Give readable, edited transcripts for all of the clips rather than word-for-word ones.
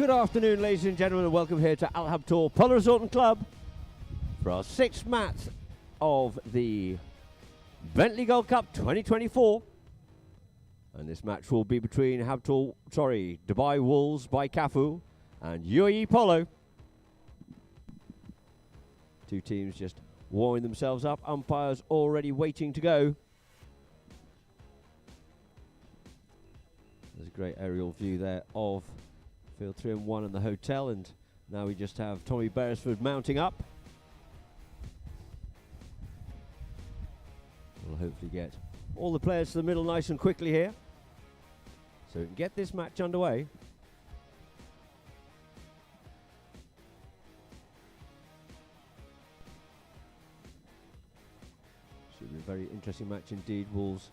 Good afternoon, ladies and gentlemen, and welcome here to Al Habtoor Polo Resort and Club for our sixth match of the Bentley Gold Cup 2024. And this match will be between Dubai Wolves by Cafu and UAE Polo. Two teams just warming themselves up. Umpires already waiting to go. There's a great aerial view there of Field 3 and 1 in the hotel, and now we just have Tommy Beresford mounting up. We'll hopefully get all the players to the middle nice and quickly here, so we can get this match underway. Should be a very interesting match indeed. Wolves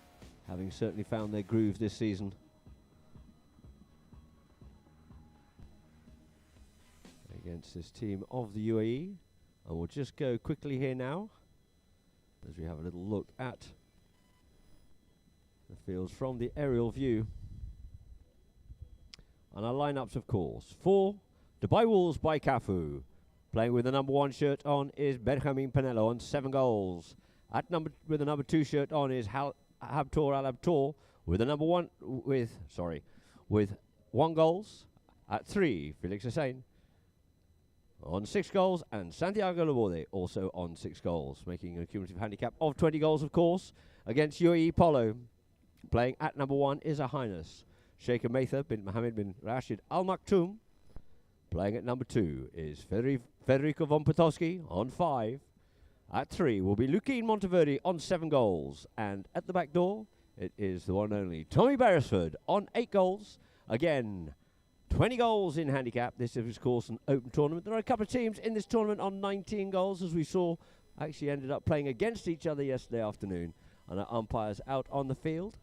having certainly found their groove this season. Against this team of the UAE, and we'll just go quickly here now as we have a little look at the fields from the aerial view. And our lineups, of course, for Dubai Wolves by Cafu, playing with the number 1 shirt on is Benjamin Pinello on 7 goals. With the number 2 shirt on is Habtoor Al Habtoor with the number 1 with 1 goals. At 3, Felix Hussein on 6 goals, and Santiago Laborde also on 6 goals, making a cumulative handicap of 20 goals, of course, against UAE Polo. Playing at number 1 is Her Highness Sheikh Matha bin Mohammed bin Rashid Al Maktoum. Playing at number 2 is Federico von Potosky on 5. At 3 will be Luquin Monteverde on 7 goals, and at the back door it is the one and only Tommy Beresford on 8 goals. Again, 20 goals in handicap. This is, of course, an open tournament. There are a couple of teams in this tournament on 19 goals, as we saw, actually ended up playing against each other yesterday afternoon. And our umpires out on the field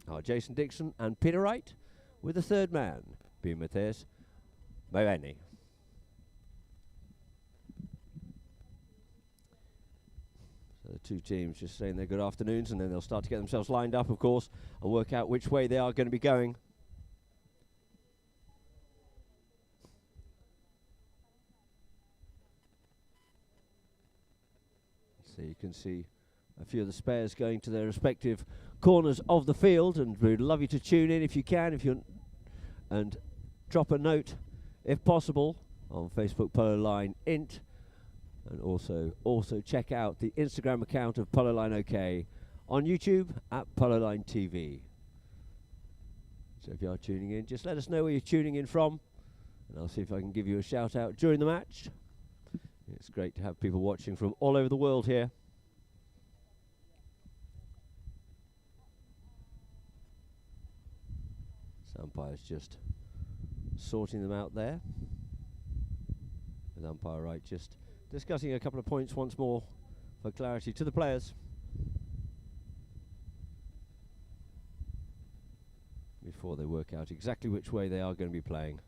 are Jason Dixon and Peter Wright, with the third man being Matthias Mayani. So the two teams just saying their good afternoons, and then they'll start to get themselves lined up, of course, and work out which way they are going to be going. So you can see a few of the spares going to their respective corners of the field, and we'd love you to tune in if you can, and drop a note if possible on Facebook Polo Line Int, and also check out the Instagram account of Polo Line OK on YouTube at Polo Line TV. So if you are tuning in, just let us know where you're tuning in from, and I'll see if I can give you a shout out during the match. It's great to have people watching from all over the world here. So umpires just sorting them out there, with umpire Wright just discussing a couple of points once more for clarity to the players before they work out exactly which way they are going to be playing.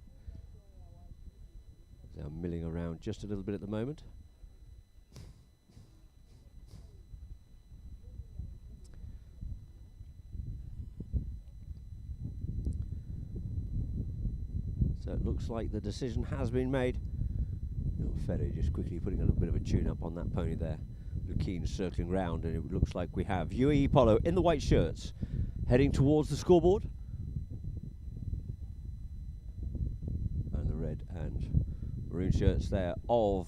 They're milling around just a little bit at the moment. So it looks like the decision has been made. Ferry just quickly putting a little bit of a tune up on that pony there. Luquin circling round, and it looks like we have UAE Polo in the white shirts heading towards the scoreboard. And the red and maroon shirts there of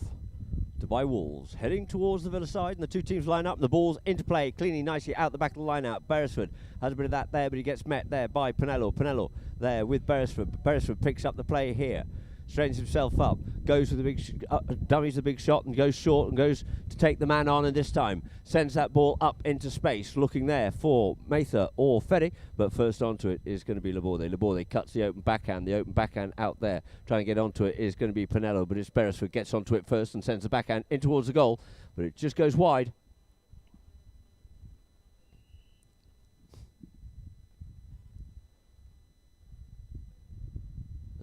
Dubai Wolves heading towards the Villa side, and the two teams line up, and the ball's into play, cleaning nicely out the back of the line out. Beresford has a bit of that there, but he gets met there by Pinello. Pinello there with Beresford. Beresford picks up the play here, straightens himself up, goes with the big dummies the big shot, and goes short and goes to take the man on, and this time sends that ball up into space, looking there for Matha or Ferry, but first onto it is going to be Laborde. Laborde cuts the open backhand out there, trying to get onto it is going to be Pinello, but it's Beresford gets onto it first and sends the backhand in towards the goal, but it just goes wide.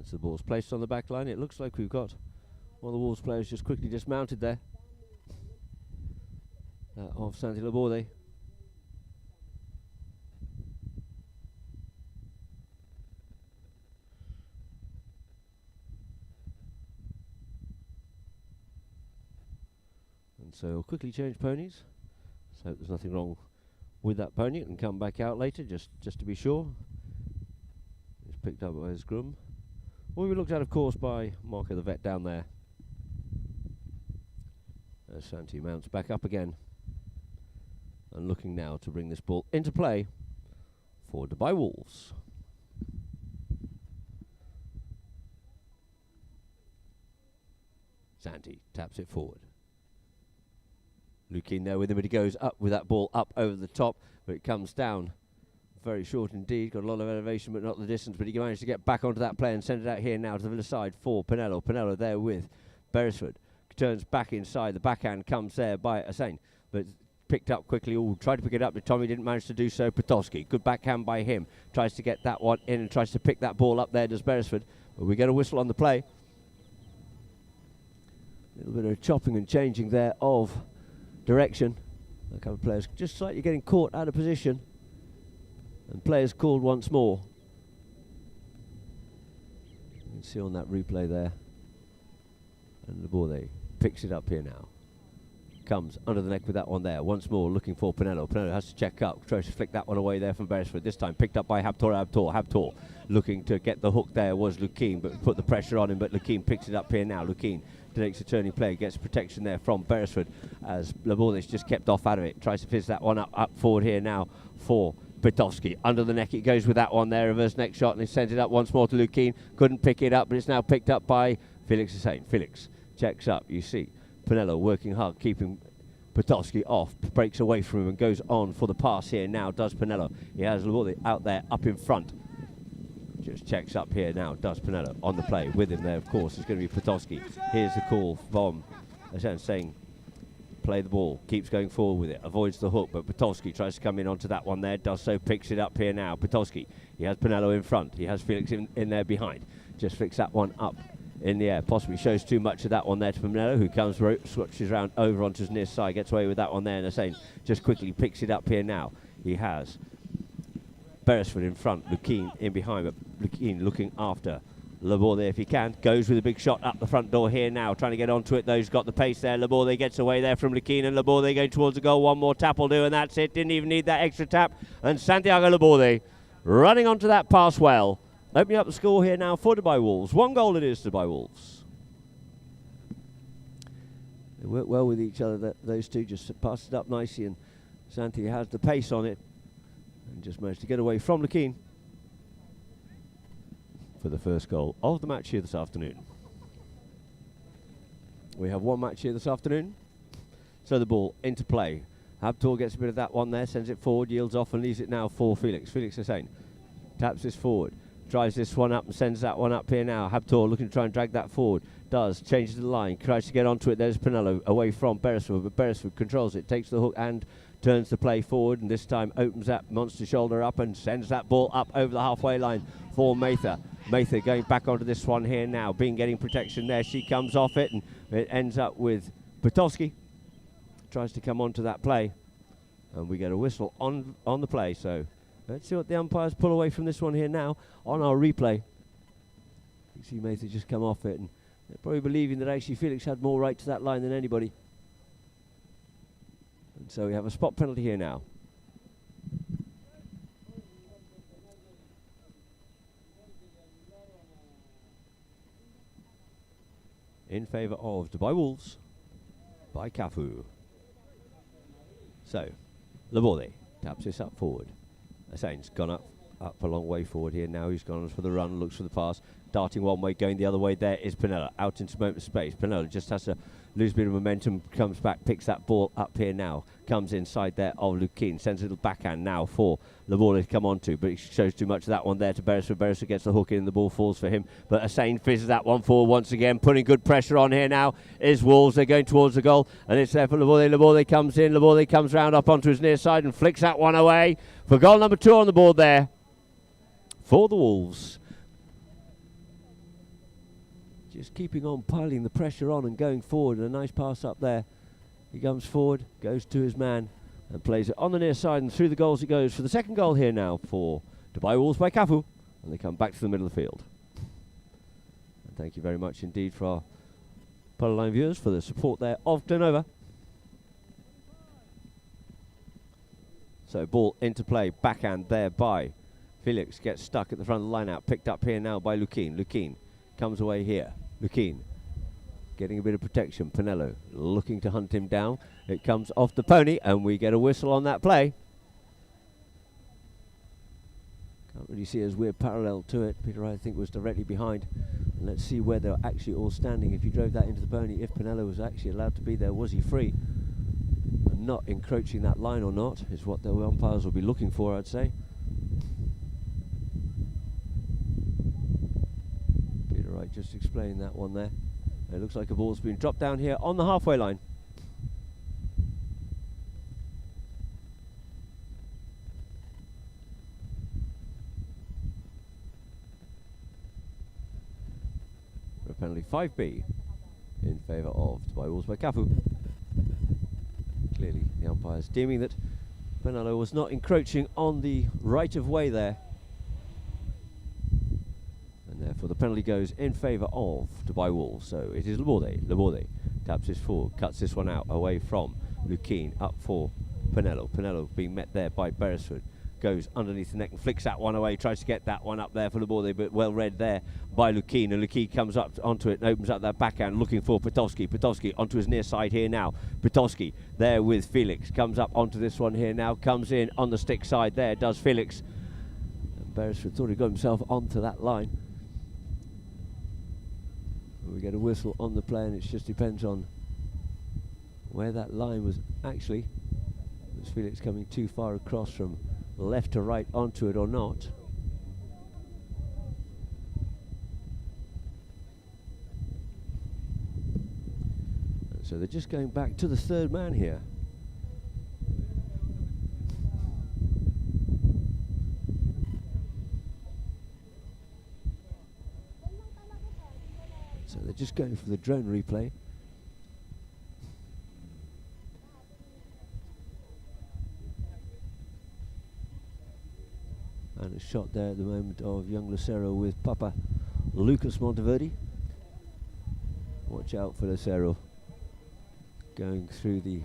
As the ball's placed on the back line, it looks like we've got one of the Wolves players just quickly dismounted there. Of Santi Laborde. And so he'll quickly change ponies. So there's nothing wrong with that pony and come back out later just to be sure. He's picked up by his groom. Well, we looked at, of course, by Marco the vet down there. As Santi mounts back up again. And looking now to bring this ball into play for Dubai Wolves. Santi taps it forward. Lukin there with him, but he goes up with that ball up over the top, but it comes down very short indeed. Got a lot of elevation, but not the distance. But he managed to get back onto that play and send it out here now to the Villa side for Pinello. Pinello there with Beresford. Turns back inside. The backhand comes there by Asane, but picked up quickly. Tried to pick it up, but Tommy didn't manage to do so. Potowski, good backhand by him. Tries to get that one in and tries to pick that ball up there, does Beresford. But we get a whistle on the play. A little bit of chopping and changing there of direction. A couple of players just slightly getting caught out of position. And players called once more. You can see on that replay there. And the ball there picks it up here now. Comes under the neck with that one there. Once more looking for Pinello. Pinello has to check up. Tries to flick that one away there from Beresford. This time picked up by Habtor. Looking to get the hook there was Lukin, but put the pressure on him. But Lukin picks it up here now. Lukin takes a turning play. Gets protection there from Beresford as Labordic just kept off out of it. Tries to fizz that one up forward here now for Potowski. Under the neck it goes with that one there. Reverse neck shot and he sends it up once more to Lukin. Couldn't pick it up, but it's now picked up by Felix Hussein. Felix checks up. You see Pinello working hard, keeping Potowski off, breaks away from him and goes on for the pass here now, does Pinello. He has Labordic out there, up in front. Just checks up here now, does Pinello on the play. With him there, of course, is going to be Potowski. Here's the call from saying, play the ball, keeps going forward with it, avoids the hook, but Potowski tries to come in onto that one there, does so, picks it up here now. Potowski, he has Pinello in front, he has Felix in there behind. Just flicks that one up in the air, possibly shows too much of that one there to Pinello, who comes, switches around over onto his near side, gets away with that one there, and Hussein just quickly picks it up here now. He has Beresford in front, Lukin in behind, but Lukin looking after Laborde if he can, goes with a big shot up the front door here now, trying to get onto it, though he's got the pace there. Laborde gets away there from Lukin, and Laborde going towards the goal. One more tap will do, and that's it. Didn't even need that extra tap, and Santiago Laborde running onto that pass well. Opening up the score here now for Dubai Wolves. 1 goal it is to Dubai Wolves. They work well with each other, those two, just passed it up nicely, and Santi has the pace on it and just managed to get away from Lukin for the first goal of the match here this afternoon. We have one match here this afternoon. So the ball into play. Habtor gets a bit of that one there, sends it forward, yields off and leaves it now for Felix. Felix Hussein taps this forward. Drives this one up and sends that one up here now. Habtor looking to try and drag that forward. Does, changes the line, tries to get onto it. There's Pinello away from Beresford, but Beresford controls it, takes the hook and turns the play forward, and this time opens that monster shoulder up and sends that ball up over the halfway line for Mather. Mather going back onto this one here now, getting protection there. She comes off it, and it ends up with Potowski. Tries to come onto that play, and we get a whistle on the play, so let's see what the umpires pull away from this one here now on our replay. You see Mather just come off it, and they're probably believing that actually Felix had more right to that line than anybody. And so we have a spot penalty here now. In favour of Dubai Wolves by Cafu. So, Laborde taps this up forward. Hassan's gone up a long way forward here now. He's gone for the run, looks for the pass. Darting one way, going the other way. There is Pinello, out into open space. Pinello just has to lose a bit of momentum, comes back, picks that ball up here now. Comes inside there of Lukin, sends a little backhand now for Laborde to come onto, but he shows too much of that one there to Beresford. Beresford gets the hook in, the ball falls for him, but Hassan fizzes that one forward once again, putting good pressure on here now is Wolves. They're going towards the goal, and it's there for Laborde. Laborde comes in, Laborde comes round up onto his near side and flicks that one away for goal number 2 on the board there for the Wolves. Just keeping on piling the pressure on and going forward, and a nice pass up there. He comes forward, goes to his man and plays it on the near side, and through the goals it goes for the second goal here now for Dubai Wolves by Cafu, and they come back to the middle of the field. And thank you very much indeed for our Polo Line viewers for the support there of Glenova. So ball into play, backhand there by Felix, gets stuck at the front of the line out, picked up here now by Lukin. Lukin comes away here. Lukin getting a bit of protection. Pinello looking to hunt him down. It comes off the pony and we get a whistle on that play. Can't really see as we're parallel to it. Peter, I think, was directly behind. And let's see where they're actually all standing. If you drove that into the pony, if Pinello was actually allowed to be there, was he free? And not encroaching that line or not is what the umpires will be looking for, I'd say. Peter Wright just explained that one there. It looks like a ball's been dropped down here on the halfway line. For a penalty 5B in favour of Dubai Wolves by Cafu. Clearly the umpires deeming that Pinello was not encroaching on the right of way there. And therefore the penalty goes in favour of Dubai Wolves. So it is Laborde. Laborde taps his forward, cuts this one out away from Lukin, up for Pinello. Pinello being met there by Beresford. Goes underneath the neck and flicks that one away, tries to get that one up there for Laborde, but well read there by Lukin. And Lukin comes up onto it and opens up that backhand, looking for Potowski. Potowski onto his near side here now. Potowski there with Felix, comes up onto this one here now, comes in on the stick side there, does Felix. And Beresford thought he got himself onto that line. We get a whistle on the play, and it just depends on where that line was actually. Was Felix coming too far across from left to right onto it or not? And so they're just going back to the third man here. So they're just going for the drone replay. And a shot there at the moment of young Lucero with Papa Lucas Monteverde. Watch out for Lucero going through the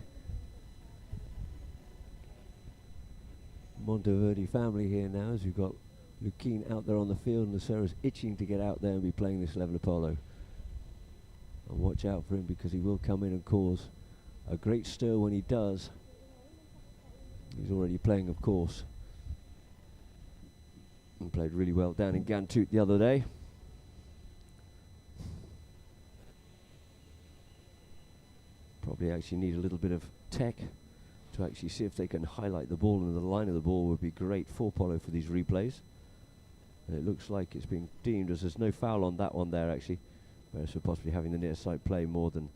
Monteverde family here now, as we've got Lukin out there on the field, and Lucero's itching to get out there and be playing this level of polo. And watch out for him, because he will come in and cause a great stir when he does. He's already playing, of course, and played really well down in Gantut the other day. Probably actually need a little bit of tech to actually see if they can highlight the ball, and the line of the ball would be great for Polo for these replays. And it looks like it's been deemed as there's no foul on that one there actually. Whereas we're possibly having the near side play more than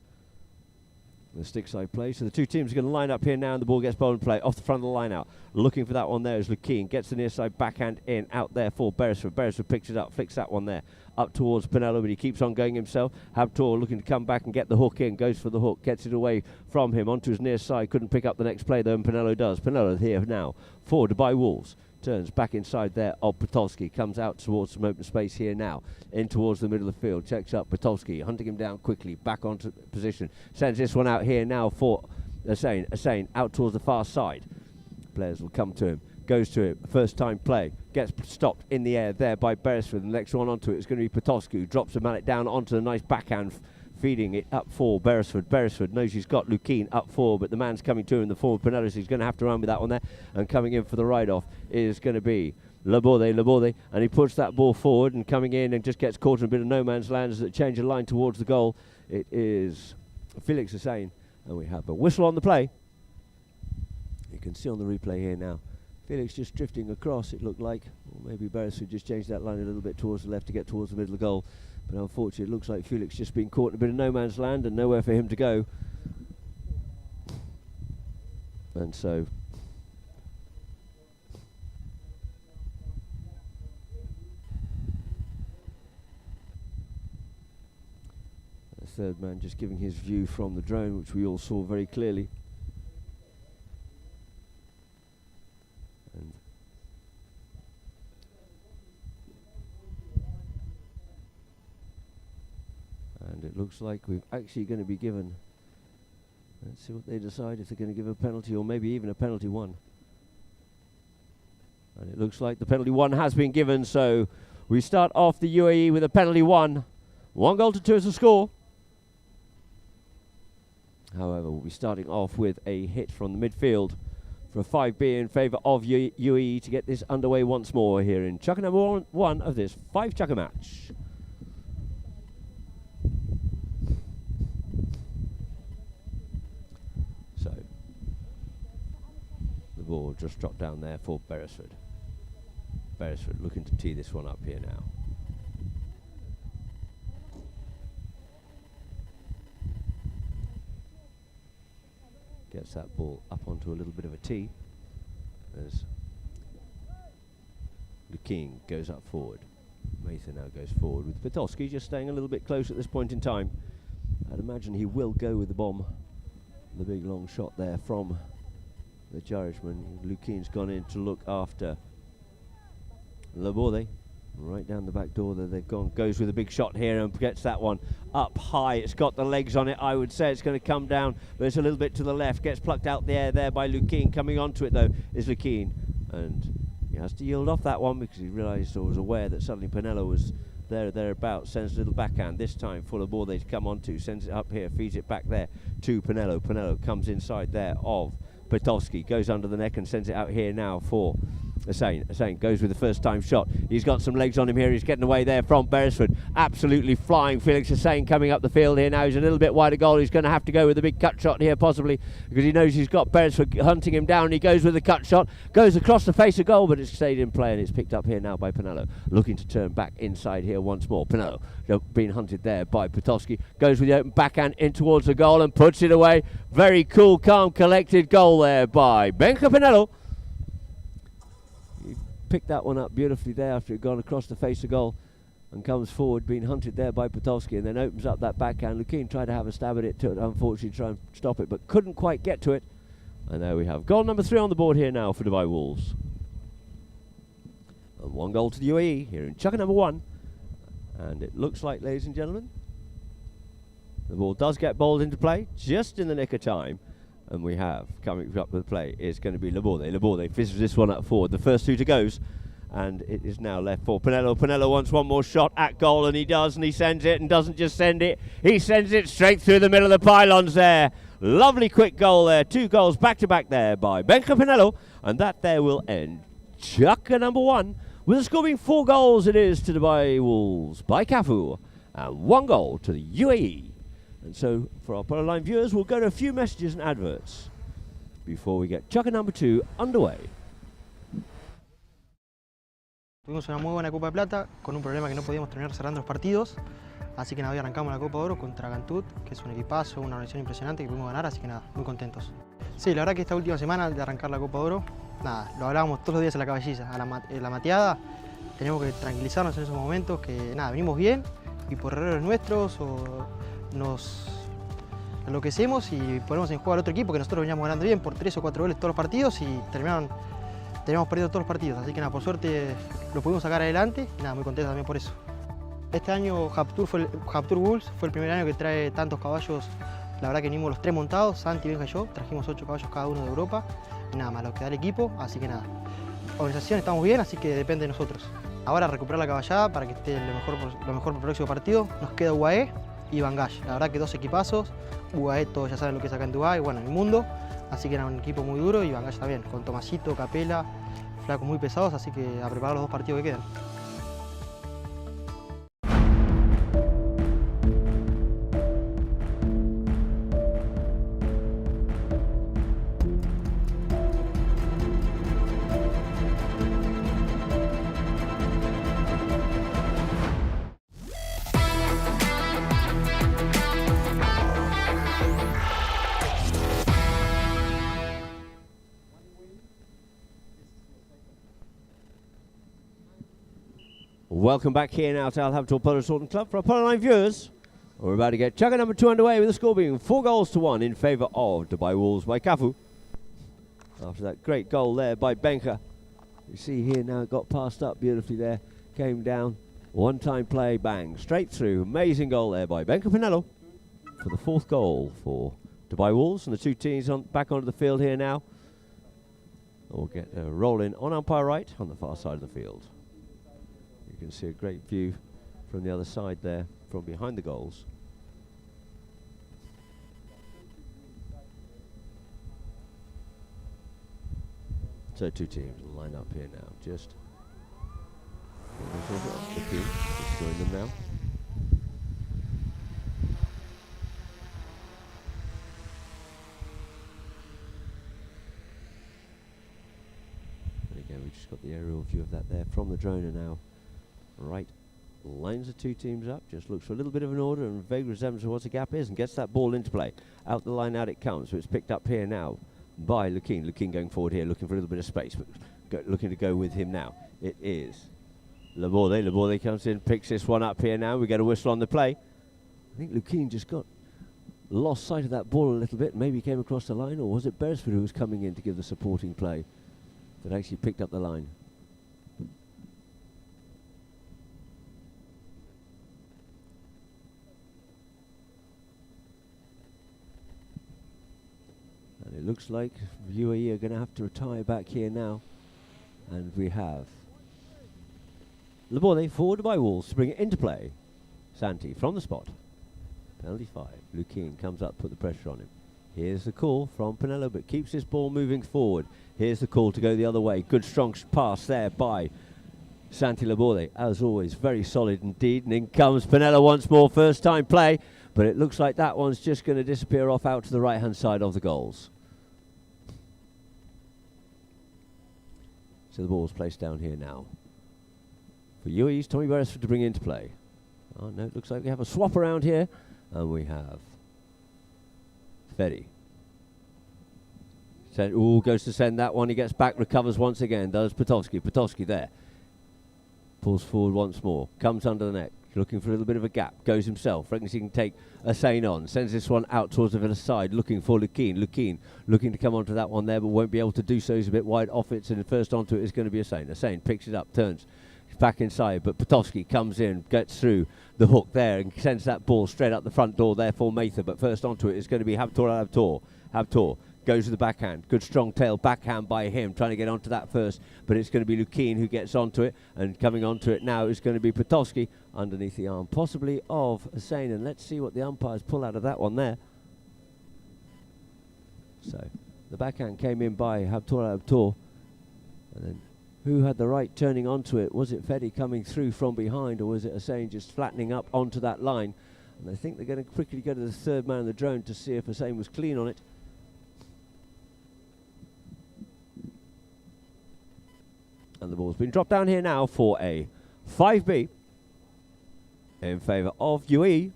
the stick side play. So the two teams are going to line up here now, and the ball gets bowled and play off the front of the line out. Looking for that one there is Lukin. Gets the near side backhand in, out there for Beresford. Beresford picks it up, flicks that one there up towards Pinello, but he keeps on going himself. Habtor looking to come back and get the hook in, goes for the hook, gets it away from him onto his near side. Couldn't pick up the next play though, and Pinello does. Pinello here now for Dubai Wolves. Turns back inside there of Potowski, comes out towards some open space here now, in towards the middle of the field, checks up Potowski, hunting him down quickly, back onto position, sends this one out here now for Asane out towards the far side. Players will come to him, goes to it, first time play, gets stopped in the air there by Beresford. The next one onto it is going to be Potowski, who drops the mallet down onto the nice backhand, feeding it up for Beresford. Beresford knows he's got Lukin up for, but the man's coming to him, the forward Pinello, so he's going to have to run with that one there. And coming in for the ride-off is going to be Laborde, and he puts that ball forward and coming in and just gets caught in a bit of no man's land as it changes the line towards the goal. It is Felix Hussein, and we have a whistle on the play. You can see on the replay here now, Felix just drifting across, it looked like, or maybe Beresford just changed that line a little bit towards the left to get towards the middle of the goal. But unfortunately, it looks like Felix just been caught in a bit of no man's land and nowhere for him to go. And so the third man just giving his view from the drone, which we all saw very clearly. And it looks like we're actually going to be given, let's see what they decide, if they're going to give a penalty or maybe even a penalty one. And it looks like the penalty one has been given, so we start off the UAE with a penalty one. 1-2 is the score. However, we'll be starting off with a hit from the midfield for a 5B in favour of UAE to get this underway once more here in chukker number one of this 5-chukker match. So, the ball just dropped down there for Beresford. Beresford looking to tee this one up here now. Gets that ball up onto a little bit of a tee as Lukin goes up forward. Mather now goes forward with Podolski just staying a little bit close at this point in time. I'd imagine he will go with the bomb. The big long shot there from the Irishman. Lukin's gone in to look after Laborde. Right down the back door there they've gone. Goes with a big shot here and gets that one up high. It's got the legs on it. I would say it's going to come down, but it's a little bit to the left. Gets plucked out there by Lukin. Coming onto it though is Lukin, and he has to yield off that one because he realised or was aware that suddenly Pinello was thereabouts. Sends a little backhand this time for Laborde to come onto. Sends it up here, feeds it back there to Pinello. Pinello comes inside there of Podolski, goes under the neck and sends it out here now for Hussain goes with the first time shot. He's got some legs on him here. He's getting away there from Beresford. Absolutely flying. Felix Hussain coming up the field here now. He's a little bit wide of goal. He's going to have to go with a big cut shot here possibly because he knows he's got Beresford hunting him down. He goes with the cut shot. Goes across the face of goal, but it's stayed in play and it's picked up here now by Pinello. Looking to turn back inside here once more. Pinello being hunted there by Podolski. Goes with the open backhand in towards the goal and puts it away. Very cool, calm, collected goal there by Benja Pinello. Picked that one up beautifully there after it gone across the face of goal and comes forward, being hunted there by Podolski, and then opens up that backhand. Lukin tried to have a stab at it to unfortunately try and stop it, but couldn't quite get to it. And there we have goal number 3 on the board here now for Dubai Wolves. And 1 goal to the UAE here in chukker number 1. And it looks like, ladies and gentlemen, the ball does get bowled into play just in the nick of time. And we have, coming up with the play, is going to be Laborde. Laborde fizzes this one up forward. The first 2 to goes. And it is now left for Pinello. Pinello wants one more shot at goal, and he does, and he sends it, and doesn't just send it. He sends it straight through the middle of the pylons there. Lovely quick goal there. 2 goals back-to-back there by Benja Pinello. And that there will end chukker number 1. With a score being 4 goals it is to Dubai Wolves by Cafu. And 1 goal to the UAE. And so, for our Polo Line viewers, we'll go to a few messages and adverts before we get chukker number 2 underway. Tuvimos una muy buena Copa de Plata, con un problema que no podíamos terminar cerrando los partidos. Así que nada, hoy arrancamos la Copa de Oro contra Cantut, que es un equipazo, una organización impresionante que pudimos ganar, así que nada, muy contentos. Sí, la verdad que esta última semana de arrancar la Copa de Oro, nada, lo hablábamos todos los días en la caballilla, en la mateada. Teníamos que tranquilizarnos en esos momentos, que nada, venimos bien y por errores nuestros nos enloquecemos y ponemos en juego al otro equipo, que nosotros veníamos ganando bien por 3 o 4 goles todos los partidos y teníamos perdido todos los partidos, así que nada, por suerte lo pudimos sacar adelante y nada, muy contentos también por eso. Este año Haptur Bulls fue el primer año que trae tantos caballos, la verdad que vinimos los 3 montados, Santi, Benja y yo, trajimos 8 caballos cada uno de Europa y nada más lo que da el equipo, así que nada, organización estamos bien, así que depende de nosotros. Ahora recuperar la caballada para que esté lo mejor para el próximo partido, nos queda UAE y Bangash, la verdad que 2 equipazos, UAE todos ya saben lo que es acá en Dubái, bueno, en el mundo, así que era un equipo muy duro y Bangash también, con Tomasito, Capela, flacos muy pesados, así que a preparar los 2 partidos que quedan. Welcome back here now to Al Habtoor Polo Sporting Club for our Polo Line viewers. We're about to get chukker number 2 underway with the score being 4 goals to 1 in favour of Dubai Wolves by Cafu. After that great goal there by Benja. You see here now it got passed up beautifully there, came down, one-time play, bang, straight through. Amazing goal there by Benja Pinello for the 4th goal for Dubai Wolves, and the 2 teams back onto the field here now. We'll get a roll in on umpire right on the far side of the field. You can see a great view from the other side there, from behind the goals. So two teams line up here now, just join them now. And again, we just got the aerial view of that there from the drone, and now right lines the two teams up, just looks for a little bit of an order and vague resemblance of what the gap is, and gets that ball into play. Out the line, out it comes. So it's picked up here now by Lukeen. Lukeen going forward here, looking for a little bit of space, but looking to go with him now. It is Laborde. Laborde comes in, picks this one up here now. We get a whistle on the play. I think Lukeen just lost sight of that ball a little bit. Maybe came across the line, or was it Beresford who was coming in to give the supporting play that actually picked up the line? And it looks like UAE are going to have to retire back here now. And we have Laborde forward by Wolves to bring it into play. Santi from the spot. Penalty 5. Lukeen comes up, put the pressure on him. Here's the call from Pinello, but keeps this ball moving forward. Here's the call to go the other way. Good strong pass there by Santi Laborde. As always, very solid indeed. And in comes Pinello once more, first time play. But it looks like that one's just going to disappear off out to the right-hand side of the goals. So the ball's placed down here now. For UAE's Tommy Beresford to bring into play. Oh no, it looks like we have a swap around here. And we have Fetty. Goes to send that one. He gets back, recovers once again. Does Potowski. Potowski there. Pulls forward once more. Comes under the net. Looking for a little bit of a gap. Goes himself. Reckons he can take Asane on. Sends this one out towards the Villa side. Looking for Lukeen. Lukeen looking to come onto that one there, but won't be able to do so. He's a bit wide off it. And first onto it is going to be Asane. Asane picks it up. Turns back inside. But Potowski comes in. Gets through the hook there and sends that ball straight up the front door there for Mather. But first onto it is going to be Habtor. Habtor goes to the backhand. Good strong tail backhand by him, trying to get onto that first. But it's going to be Lukeen who gets onto it. And coming onto it now is going to be Potowski underneath the arm, possibly of Asane. And let's see what the umpires pull out of that one there. So the backhand came in by Habtor. And then who had the right turning onto it? Was it Fetty coming through from behind, or was it Asane just flattening up onto that line? And I think they're going to quickly go to the third man in the drone to see if Asane was clean on it. And the ball's been dropped down here now for a 5B in favour of UAE.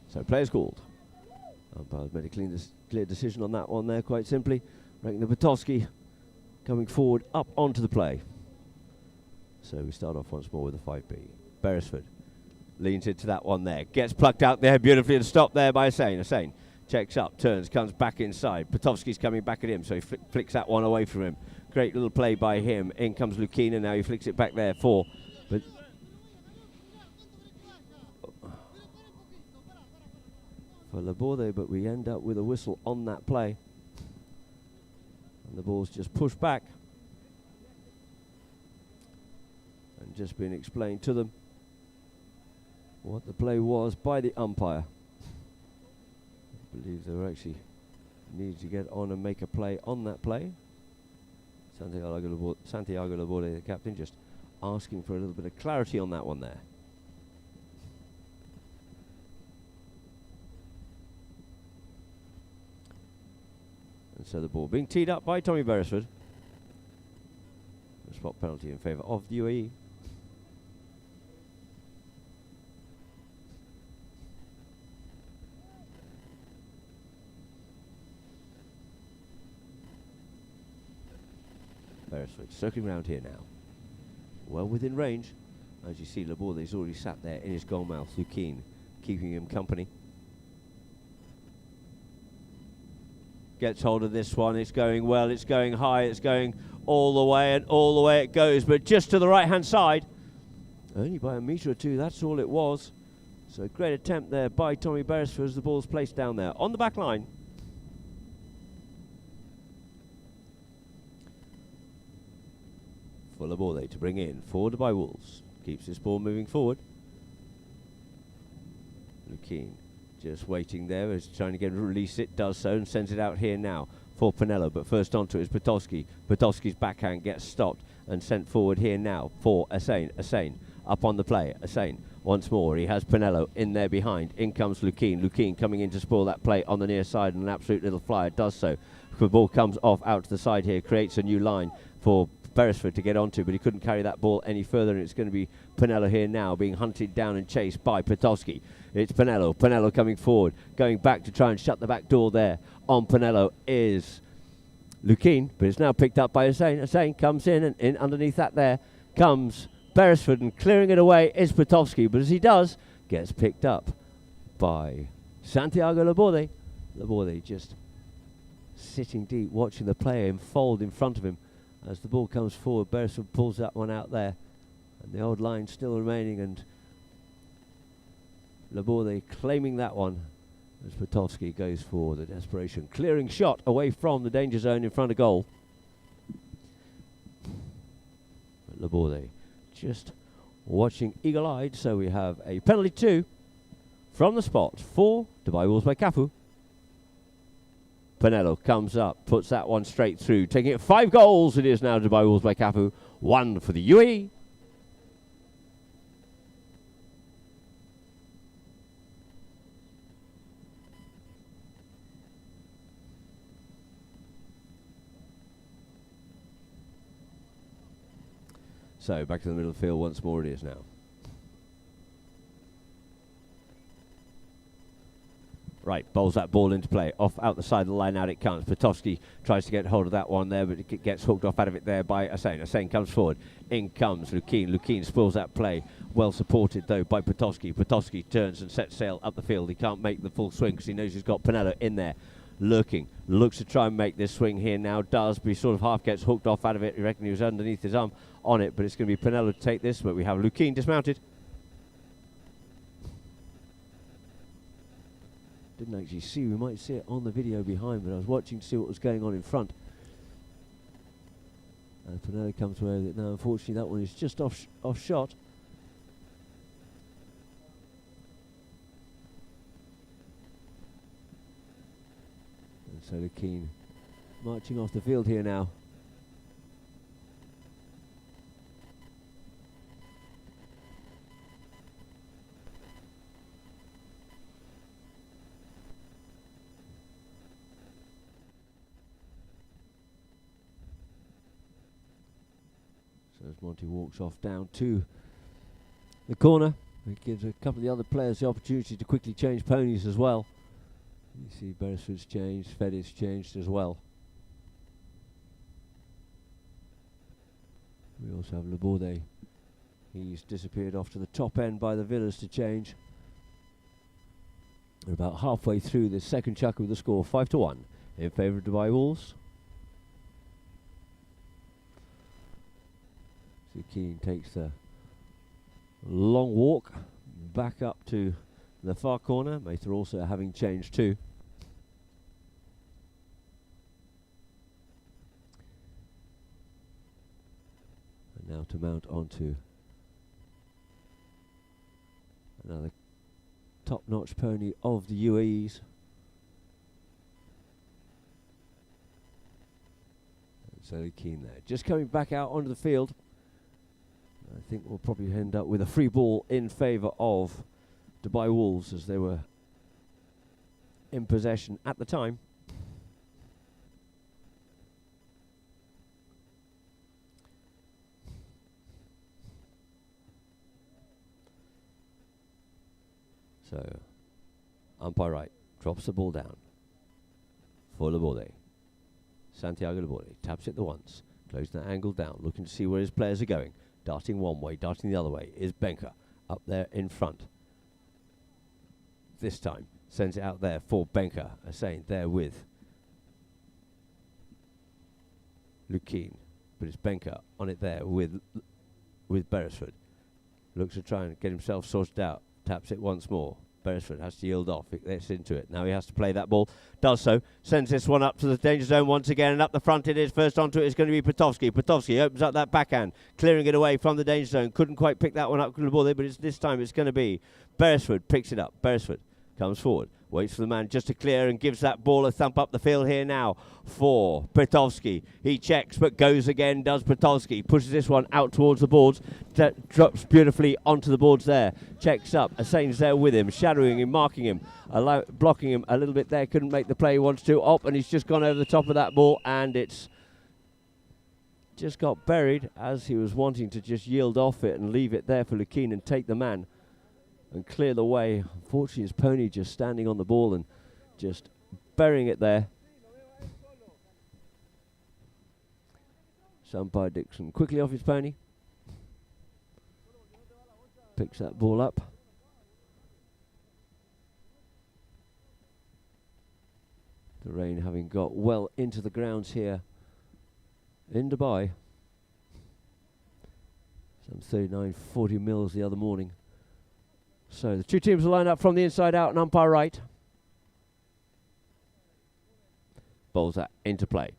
So players called. Umpires made a clear decision on that one there, quite simply. Reckon the Potowski coming forward up onto the play. So we start off once more with a 5B. Beresford leans into that one there. Gets plucked out there beautifully and stopped there by Asane. Asane checks up, turns, comes back inside. Potowski's coming back at him, so he flicks that one away from him. Great little play by him. In comes Lukeen, and now he flicks it back there for Laborde, but we end up with a whistle on that play. And the ball's just pushed back. And just been explained to them what the play was by the umpire. I believe they were actually needed to get on and make a play on that play. Santiago Laborde, the captain, just asking for a little bit of clarity on that one there. And so the ball being teed up by Tommy Beresford. A spot penalty in favour of the UAE. Beresford circling around here now. Well within range. As you see, Laborde's already sat there in his goal mouth. Lukeen keeping him company. Gets hold of this one. It's going well. It's going high. It's going all the way, and all the way it goes. But just to the right-hand side. Only by a metre or two. That's all it was. So great attempt there by Tommy Beresford as the ball's placed down there on the back line. for Laborde to bring in for Dubai Wolves. Keeps this ball moving forward. Lukeen just waiting there as trying to get release it, does so and sends it out here now for Pinello, but first onto it is Potowski. Potowski's backhand gets stopped and sent forward here now for Asane. Asane up on the play. Asane once more. He has Pinello in there behind. In comes Lukeen. Lukeen coming in to spoil that play on the near side, and an absolute little flyer does so. The ball comes off out to the side here, creates a new line for Beresford to get onto, but he couldn't carry that ball any further, and it's going to be Pinello here now being hunted down and chased by Potowski. It's Pinello. Pinello coming forward, going back to try and shut the back door there. On Pinello is Lukeen, but it's now picked up by Asane. Asane comes in, and in underneath that there comes Beresford, and clearing it away is Potowski, but as he does, gets picked up by Santiago Laborde. Laborde just sitting deep, watching the player unfold in front of him. As the ball comes forward, Beresford pulls that one out there, and the old line still remaining, and Laborde claiming that one as Potowski goes for the desperation clearing shot away from the danger zone in front of goal. But Laborde just watching eagle-eyed, so we have a penalty 2 from the spot for Dubai Wolves by Cafu. Pinello comes up, puts that one straight through, taking it 5 goals. It is now Dubai Wolves by Cafu, 1 for the UAE. So back to the middle of the field once more it is now. Right, bowls that ball into play. Off out the side of the line, out it comes. Potowski tries to get hold of that one there, but it gets hooked off out of it there by Asane. Asane comes forward. In comes Lukeen. Lukeen spoils that play. Well supported, though, by Potowski. Potowski turns and sets sail up the field. He can't make the full swing because he knows he's got Pinello in there. Lurking. Looks to try and make this swing here now. Does, but he sort of half gets hooked off out of it. You reckon he was underneath his arm on it, but it's going to be Pinello to take this. But we have Lukeen dismounted. Didn't actually see, we might see it on the video behind, but I was watching to see what was going on in front. And Pinello comes away with it now. Unfortunately, that one is just off shot. And so Lukeen marching off the field here now. So as Monty walks off down to the corner, it gives a couple of the other players the opportunity to quickly change ponies as well. You see Beresford's changed, Feddy's changed as well. We also have Laborde. He's disappeared off to the top end by the Villas to change. We're about halfway through the second chuck with the score 5-1 in favour of Dubai Wolves. Lukeen takes the long walk back up to the far corner. Mather also having changed too. And now to mount onto another top-notch pony of the UAE's. And so Lukeen there, just coming back out onto the field. I think we'll probably end up with a free ball in favour of Dubai Wolves as they were in possession at the time. So, umpire right drops the ball down for Laborde. Santiago Laborde taps it the once, closing that angle down, looking to see where his players are going. Darting one way, darting the other way is Benker up there in front. This time sends it out there for Benker. Asane there with Lukeen, but it's Benker on it there with Beresford. Looks to try and get himself sorted out. Taps it once more. Beresford has to yield off. It gets into it. Now he has to play that ball. Does so. Sends this one up to the danger zone once again. And up the front it is. First onto it is going to be Petovsky. Petovsky opens up that backhand. Clearing it away from the danger zone. Couldn't quite pick that one up to the ball there, but this time it's going to be Beresford. Picks it up. Beresford comes forward. Waits for the man just to clear and gives that ball a thump up the field here now for Petovsky. He checks but goes again, does Petovsky. Pushes this one out towards the boards. Drops beautifully onto the boards there. Checks up. Assane's there with him, shadowing him, marking him, blocking him a little bit there. Couldn't make the play he wants to. Up, and he's just gone over the top of that ball, and it's just got buried as he was wanting to just yield off it and leave it there for Lukien and take the man and clear the way. Unfortunately, his pony just standing on the ball and just burying it there. Umpire Dixon quickly off his pony. Picks that ball up. The rain having got well into the grounds here in Dubai. Some 39-40 mils the other morning. So the two teams will line up from the inside out and umpire right. Bowls that into play.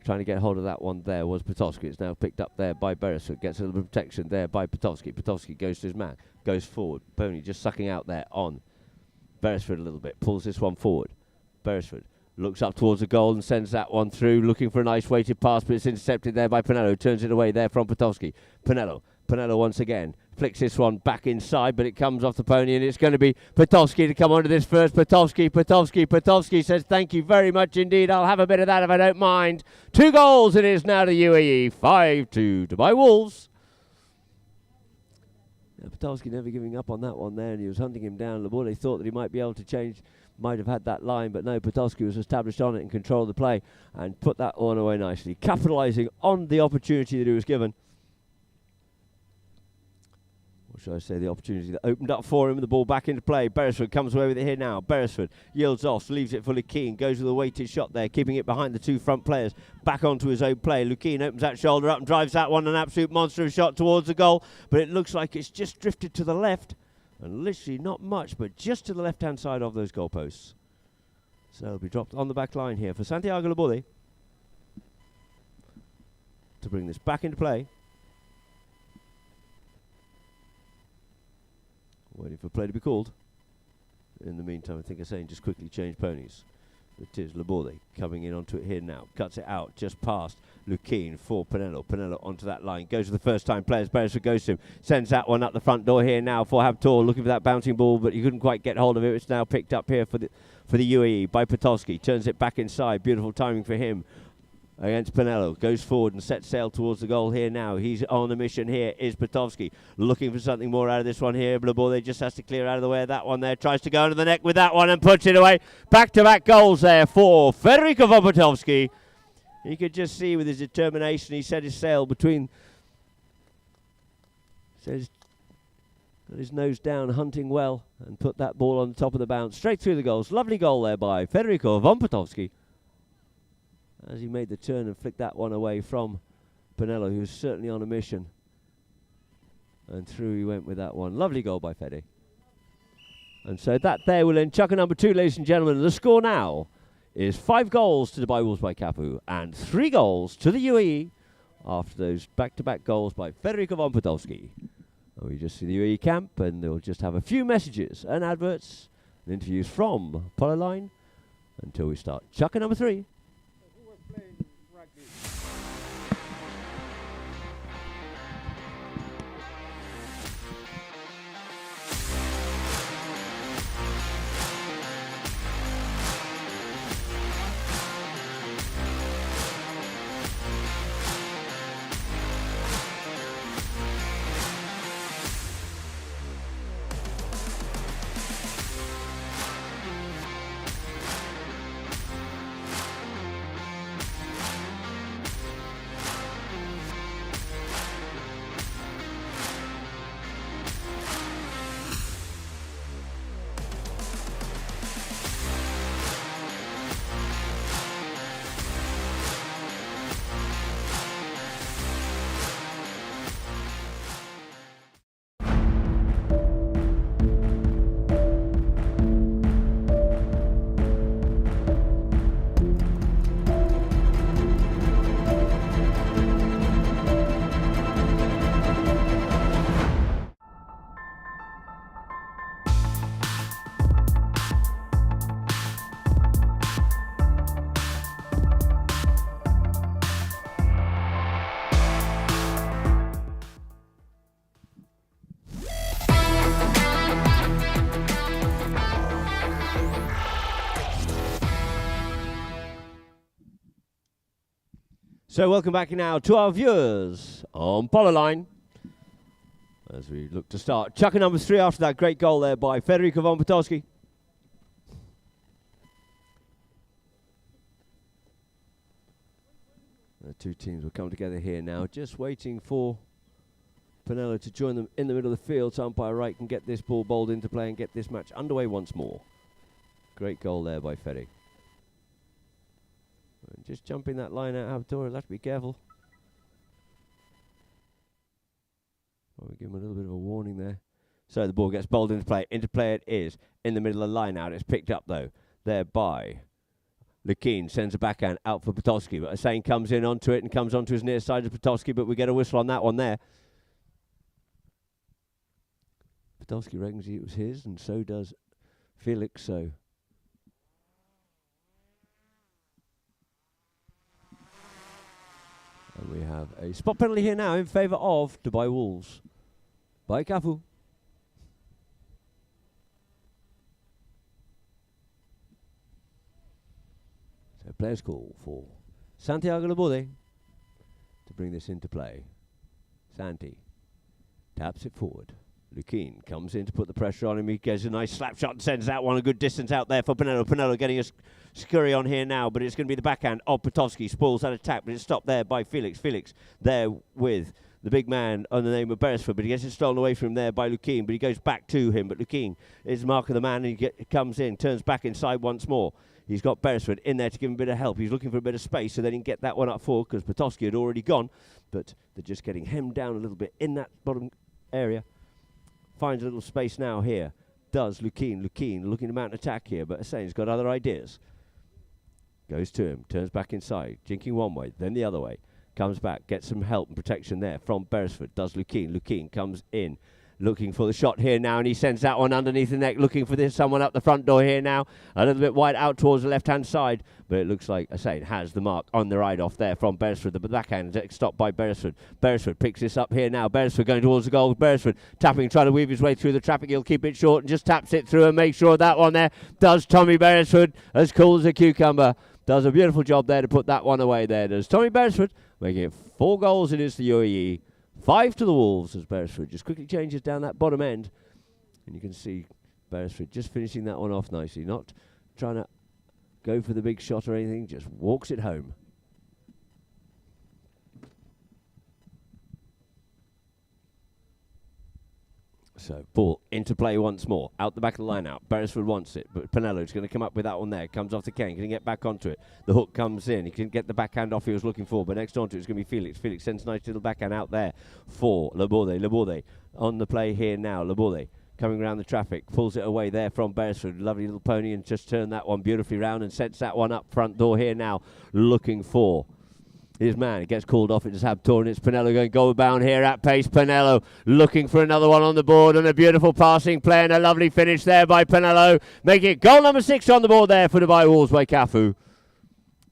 Trying to get hold of that one there was Petovsky. It's now picked up there by Beresford. Gets a little bit of protection there by Petovsky. Petovsky goes to his man. Goes forward. Pony just sucking out there on Beresford a little bit. Pulls this one forward. Beresford looks up towards the goal and sends that one through. Looking for a nice weighted pass, but it's intercepted there by Pinello. Turns it away there from Petovsky. Pinello once again flicks this one back inside, but it comes off the pony, and it's going to be Petovsky to come onto this first. Petovsky says, thank you very much indeed. I'll have a bit of that if I don't mind. 2 goals it is now to UAE. 5-2 Dubai Wolves. Petovsky never giving up on that one there, and he was hunting him down. Laborde thought that he might be able to change, might have had that line, but no, Petovsky was established on it and controlled the play and put that one away nicely, capitalising on the opportunity that he was given. Shall I say, the opportunity that opened up for him, and the ball back into play. Beresford comes away with it here now. Beresford yields off, leaves it for Lukien, goes with a weighted shot there, keeping it behind the two front players, back onto his own play. Lukien opens that shoulder up and drives that one, an absolute monstrous shot towards the goal, but it looks like it's just drifted to the left, and literally not much, but just to the left-hand side of those goalposts. So it'll be dropped on the back line here for Santiago Laborde to bring this back into play. Waiting for play to be called. In the meantime, I think I'm saying just quickly change ponies. It is Laborde coming in onto it here now. Cuts it out just past Lukien for Pinello. Pinello onto that line. Goes to the first time players. Beresford goes to him. Sends that one up the front door here now for Habtor. Looking for that bouncing ball, but he couldn't quite get hold of it. It's now picked up here for the UAE by Petovsky. Turns it back inside. Beautiful timing for him against Pinello. Goes forward and sets sail towards the goal here now. He's on a mission here, is Petovsky. Looking for something more out of this one here. Laborde just has to clear out of the way of that one there. Tries to go under the neck with that one and puts it away. Back-to-back goals there for Federico von Petovsky. You could just see with his determination, he set his sail between... Says, got his nose down, hunting well, and put that ball on the top of the bounce. Straight through the goals. Lovely goal there by Federico von Petovsky, as he made the turn and flicked that one away from Pinello, who was certainly on a mission. And through he went with that one. Lovely goal by Fede. And so that there will end Chukker number 2, ladies and gentlemen. The score now is 5 goals to Dubai Wolves by Cafu and 3 goals to the UAE after those back-to-back goals by Federico von Petovsky. And we just see the UAE camp, and they'll just have a few messages and adverts and interviews from Polo Line until we start Chukker number 3. So welcome back now to our viewers on Polo Line as we look to start chucker number 3 after that great goal there by Federico von Potocki. The two teams will come together here now, just waiting for Pinello to join them in the middle of the field so umpire Wright can get this ball bowled into play and get this match underway once more. Great goal there by Feddy. Just jumping that line out, Habtor, he'll have to be careful. We'll give him a little bit of a warning there. So the ball gets bowled into play. Into play it is in the middle of the line out. It's picked up though there by Lekeen, sends a backhand out for Potocki, but Hussain comes in onto it and comes onto his near side of Potocki, but we get a whistle on that one there. Potocki reckons it was his, and so does Felix. So and we have a spot penalty here now in favour of Dubai Wolves by Cafu. So players call for Santiago Laborde to bring this into play. Santi taps it forward. Lekeen comes in to put the pressure on him. He gets a nice slap shot and sends that one a good distance out there for Pinello. Pinello getting a scurry on here now, but it's going to be the backhand of Potocki. Spoils that attack, but it's stopped there by Felix. Felix there with the big man on the name of Beresford, but he gets it stolen away from him there by Lekeen, but he goes back to him. But Lekeen is mark of the man, and he comes in, turns back inside once more. He's got Beresford in there to give him a bit of help. He's looking for a bit of space so then he can get that one up forward because Potocki had already gone, but they're just getting hemmed down a little bit in that bottom area. Finds a little space now here. Does Lekeen. Lekeen looking to mount an attack here, but Hussain's got other ideas. Goes to him, turns back inside, jinking one way, then the other way. Comes back, gets some help and protection there from Beresford. Does Lekeen. Lekeen comes in, looking for the shot here now, and he sends that one underneath the neck, looking for this someone up the front door here now. A little bit wide out towards the left-hand side, but it looks like Hussain has the mark on the ride-off there from Beresford. The backhand is stopped by Beresford. Beresford picks this up here now. Beresford going towards the goal. Beresford tapping, trying to weave his way through the traffic. He'll keep it short and just taps it through and make sure that one there does Tommy Beresford, as cool as a cucumber. Does a beautiful job there to put that one away there. Does Tommy Beresford, making it 4 goals against the UAE. 5 to the Wolves as Beresford just quickly changes down that bottom end. And you can see Beresford just finishing that one off nicely. Not trying to go for the big shot or anything, just walks it home. So, ball into play once more. Out the back of the line out. Beresford wants it, but Pinello's going to come up with that one there. Comes off the cane. Can he get back onto it? The hook comes in. He can get the backhand off he was looking for, but next onto it is going to be Felix. Felix sends a nice little backhand out there for Laborde. Laborde on the play here now. Laborde coming around the traffic. Pulls it away there from Beresford. Lovely little pony and just turned that one beautifully round and sets that one up front door here now. Looking for his man. It gets called off. It just Habtor, and it's Pinello going goal bound here at pace. Pinello looking for another one on the board, and a beautiful passing play and a lovely finish there by Pinello, making it goal number 6 on the board there for Dubai Wolves by Cafu.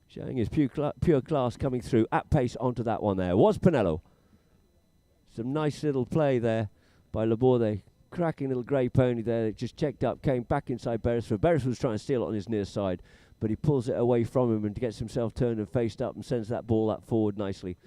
Showing his pure class coming through at pace onto that one there. Was Pinello. Some nice little play there by Laborde. Cracking little grey pony there. It just checked up, came back inside Beresford. Beresford was trying to steal it on his near side, but he pulls it away from him and gets himself turned and faced up and sends that ball up forward nicely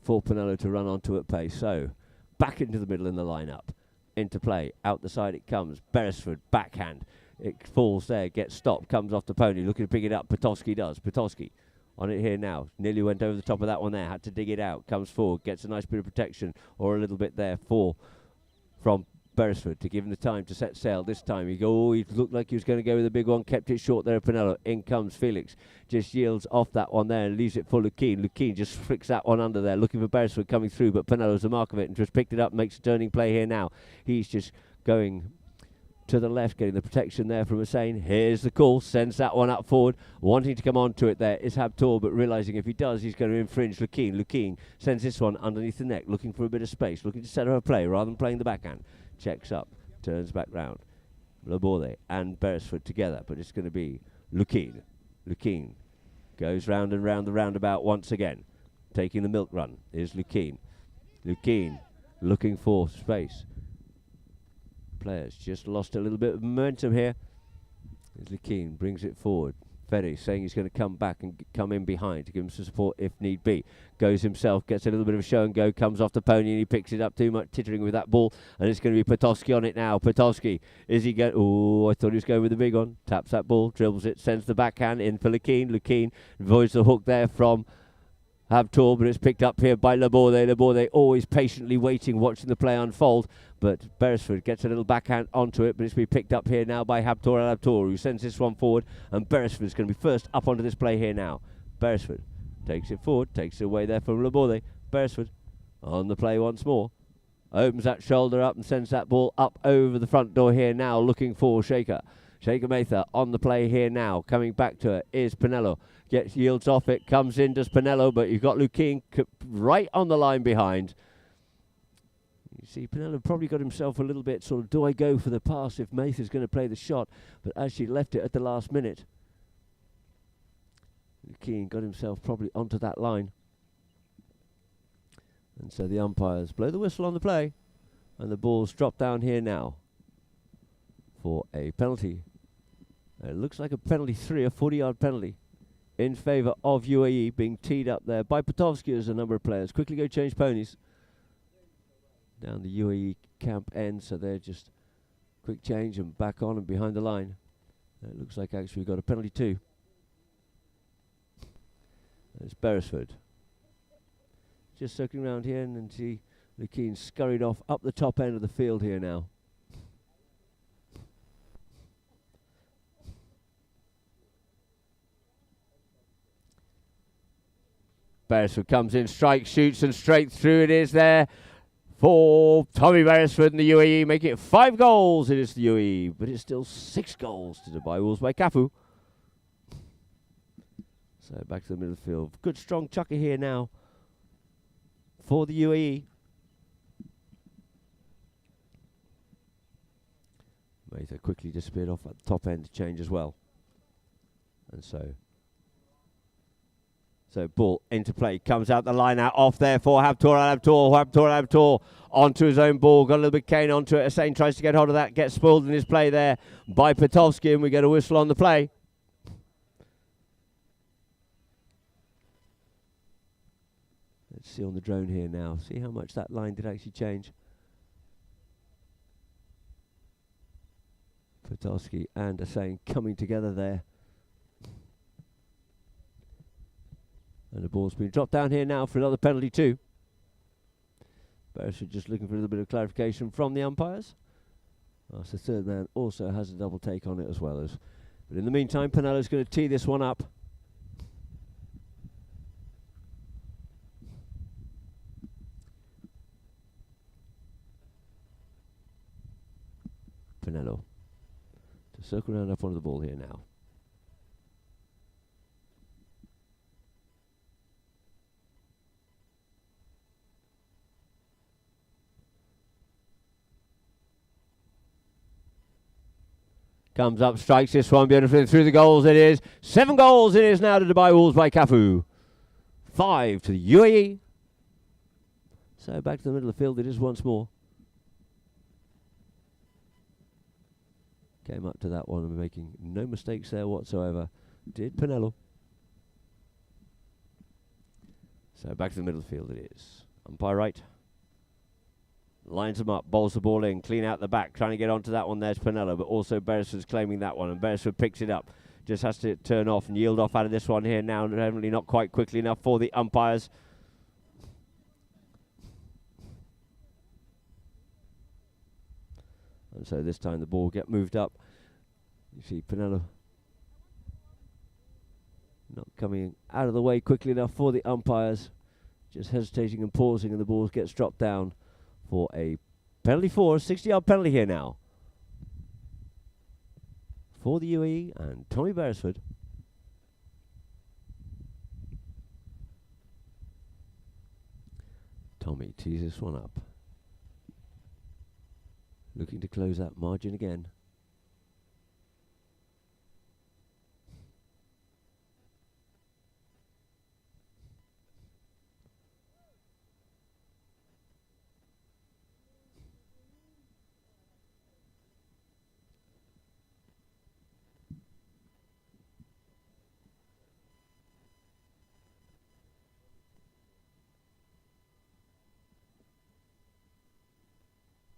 for Pinello to run onto at pace. So, back into the middle in the lineup. Into play. Out the side it comes. Beresford, backhand. It falls there, gets stopped, comes off the pony, looking to pick it up. Potocki does. Potocki on it here now. Nearly went over the top of that one there. Had to dig it out. Comes forward, gets a nice bit of protection, or a little bit there from Beresford to give him the time to set sail. This time he looked like he was going to go with a big one, kept it short there. Pinello, in comes Felix, just yields off that one there and leaves it for Lekeen. Lekeen just flicks that one under there, looking for Beresford coming through, but Pinello's the mark of it and just picked it up, makes a turning play here now. He's just going to the left, getting the protection there from Hussain. Here's the call, sends that one up forward, wanting to come on to it there is Habtor, but realising if he does, he's going to infringe Lekeen. Lekeen sends this one underneath the neck, looking for a bit of space, looking to set her a play rather than playing the backhand. Checks up, turns back round. Laborde and Beresford together, but it's going to be Lekeen. Lekeen goes round and round the roundabout once again. Taking the milk run is Lekeen. Lekeen looking for space. Players just lost a little bit of momentum here. As Lekeen brings it forward. Ferry saying he's going to come back and come in behind to give him some support if need be. Goes himself, gets a little bit of a show and go, comes off the pony and he picks it up too much, tittering with that ball. And it's going to be Potowski on it now. Potowski, is he going? Oh, I thought he was going with the big one. Taps that ball, dribbles it, sends the backhand in for Lukien. Lukien avoids the hook there from Habtoor, but it's picked up here by Laborde. Laborde always patiently waiting, watching the play unfold. But Beresford gets a little backhand onto it, but it's been picked up here now by Habtoor and Habtoor, who sends this one forward. And Beresford's going to be first up onto this play here now. Beresford takes it forward, takes it away there from Laborde. Beresford on the play once more. Opens that shoulder up and sends that ball up over the front door here now, looking for Shaker. Shaker Mather on the play here now. Coming back to it is Pinello. Yields off it, comes in, does Pinello, but you've got Lukien right on the line behind. You see, Pinello probably got himself a little bit sort of, do I go for the pass if Mather's going to play the shot? But as she left it at the last minute, Lukien got himself probably onto that line. And so the umpires blow the whistle on the play, and the ball's dropped down here now for a penalty. It looks like a penalty 3, a 40-yard penalty in favour of UAE, being teed up there by Potowski as a number of players. Quickly go change ponies. Down the UAE camp end, so they're just quick change and back on and behind the line. It looks like actually we've got a penalty too. There's Beresford. Just circling around here, and then see Lukien scurried off up the top end of the field here now. Beresford comes in, strikes, shoots, and straight through it is there for Tommy Beresford and the UAE, making it 5 goals. It is the UAE, but it's still 6 goals to Dubai Wolves by Cafu. So back to the middle of the field. Good strong chucker here now for the UAE. Mather quickly disappeared off at the top end to change as well. And so ball into play, comes out the line out off there for Habtoor onto his own ball, got a little bit cane onto it. Hussein tries to get hold of that, gets spoiled in his play there by Potowski, and we get a whistle on the play. Let's see on the drone here now, see how much that line did actually change. Potowski and Hussein coming together there. And the ball's been dropped down here now for another penalty too. Beresford just looking for a little bit of clarification from the umpires. Whilst the third man also has a double take on it as well. But in the meantime, Pinello's going to tee this one up. Pinello to circle around up onto the ball here now. Comes up, strikes this one beautifully through the goals. It is 7 goals. It is now to Dubai Wolves by Cafu. 5 to the UAE. So back to the middle of the field it is once more. Came up to that one and making no mistakes there whatsoever. Did Pinello. So back to the middle of the field it is. Umpire right. Lines them up, bowls the ball in, clean out the back, trying to get onto that one. There's Pinello, but also Beresford's claiming that one, and Beresford picks it up. Just has to turn off and yield off out of this one here now, definitely not quite quickly enough for the umpires. And so this time the ball will get moved up. You see Pinello not coming out of the way quickly enough for the umpires. Just hesitating and pausing, and the ball gets dropped down for a penalty 4, 60-yard penalty here now for the UAE and Tommy Beresford. Tommy tees this one up, looking to close that margin again.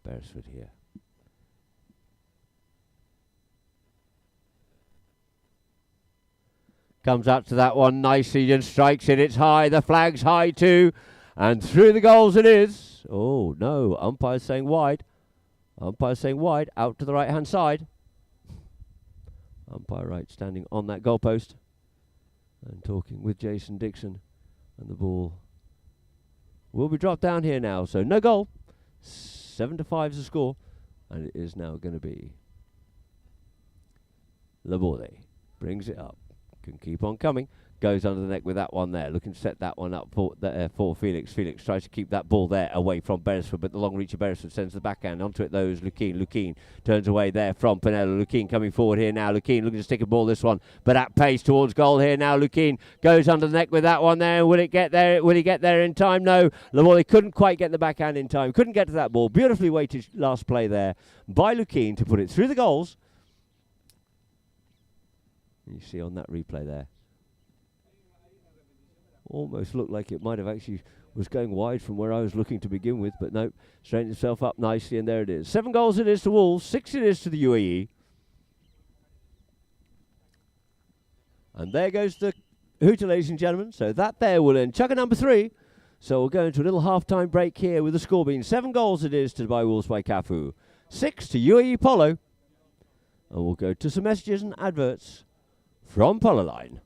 Beresford here. Comes up to that one nicely and strikes it. It's high. The flag's high too. And through the goals it is. Oh, no. Umpire's saying wide. Umpire's saying wide. Out to the right-hand side. Umpire right standing on that goalpost and talking with Jason Dixon. And the ball will be dropped down here now. So no goal. 7-5 is the score. And it is now going to be Laborde. Brings it up. Can keep on coming. Goes under the neck with that one there. Looking to set that one up for Felix. Felix tries to keep that ball there away from Beresford, but the long reach of Beresford sends the backhand. Onto it though is Lukeen. Lukeen turns away there from Pinello. Lukeen coming forward here now. Lukeen looking to stick a ball this one, but at pace towards goal here now. Lukeen goes under the neck with that one there. Will it get there? Will he get there in time? No. Laborde couldn't quite get the backhand in time. Couldn't get to that ball. Beautifully weighted last play there by Lukeen to put it through the goals. You see on that replay there. Almost looked like it might have actually was going wide from where I was looking to begin with, but no, straightened itself up nicely, and there it is. 7 goals it is to Wolves, 6 it is to the UAE. And there goes the hooter, ladies and gentlemen. So that there will end chugger number 3. So we'll go into a little half-time break here with the score being 7 goals it is to Dubai Wolves by Cafu, 6 to UAE Polo. And we'll go to some messages and adverts from Polo Line.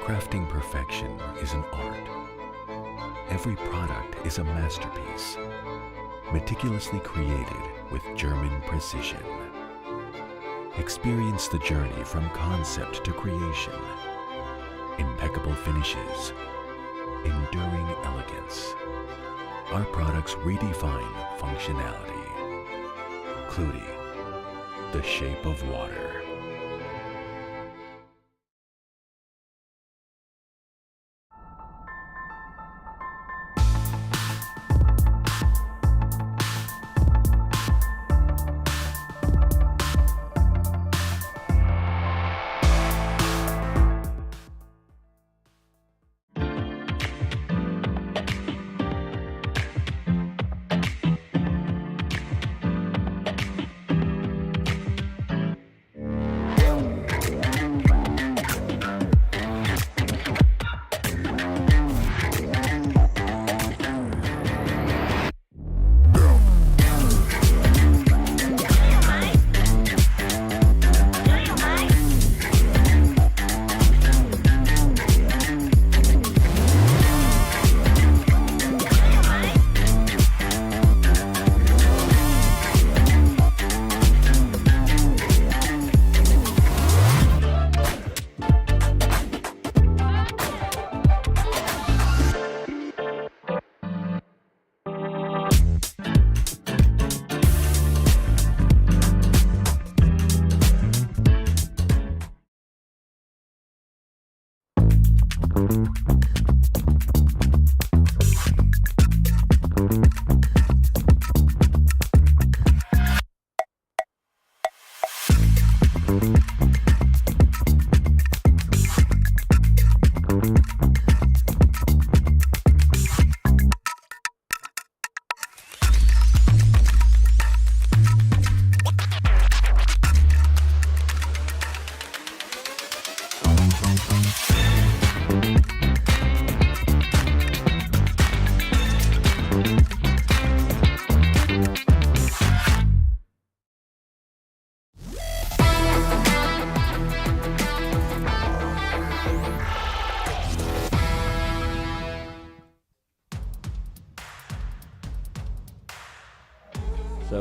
Crafting perfection is an art. Every product is a masterpiece, meticulously created with German precision. Experience the journey from concept to creation. Impeccable finishes, enduring elegance. Our products redefine functionality. Cluty, the shape of water.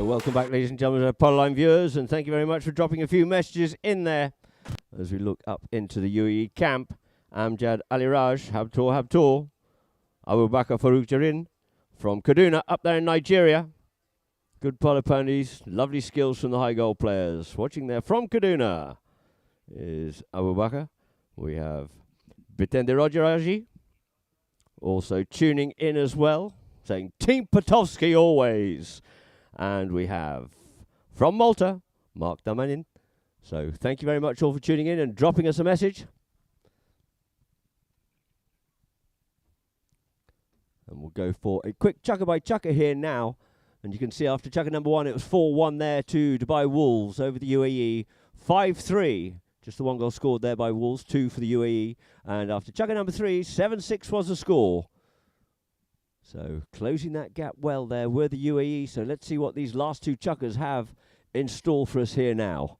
welcome back, ladies and gentlemen, Polo Line viewers, and thank you very much for dropping a few messages in there as we look up into the UAE camp. Amjad Aliraj, Habtor, Abu Bakr Farouk Jarin from Kaduna up there in Nigeria. Good polo ponies, lovely skills from the high goal players. Watching there from Kaduna is Abu Bakr. We have Bitende Rojaraji also tuning in as well, saying Team Potowski always. And we have from Malta, Mark Damanin. So thank you very much all for tuning in and dropping us a message. And we'll go for a quick chucker by chucker here now. And you can see after chucker number 1, it was 4-1 there to Dubai Wolves over the UAE. 5-3, just the 1 goal scored there by Wolves, 2 for the UAE. And after chucker number 3, 7-6 was the score. So closing that gap well there with the UAE. So let's see what these last 2 chuckers have in store for us here now.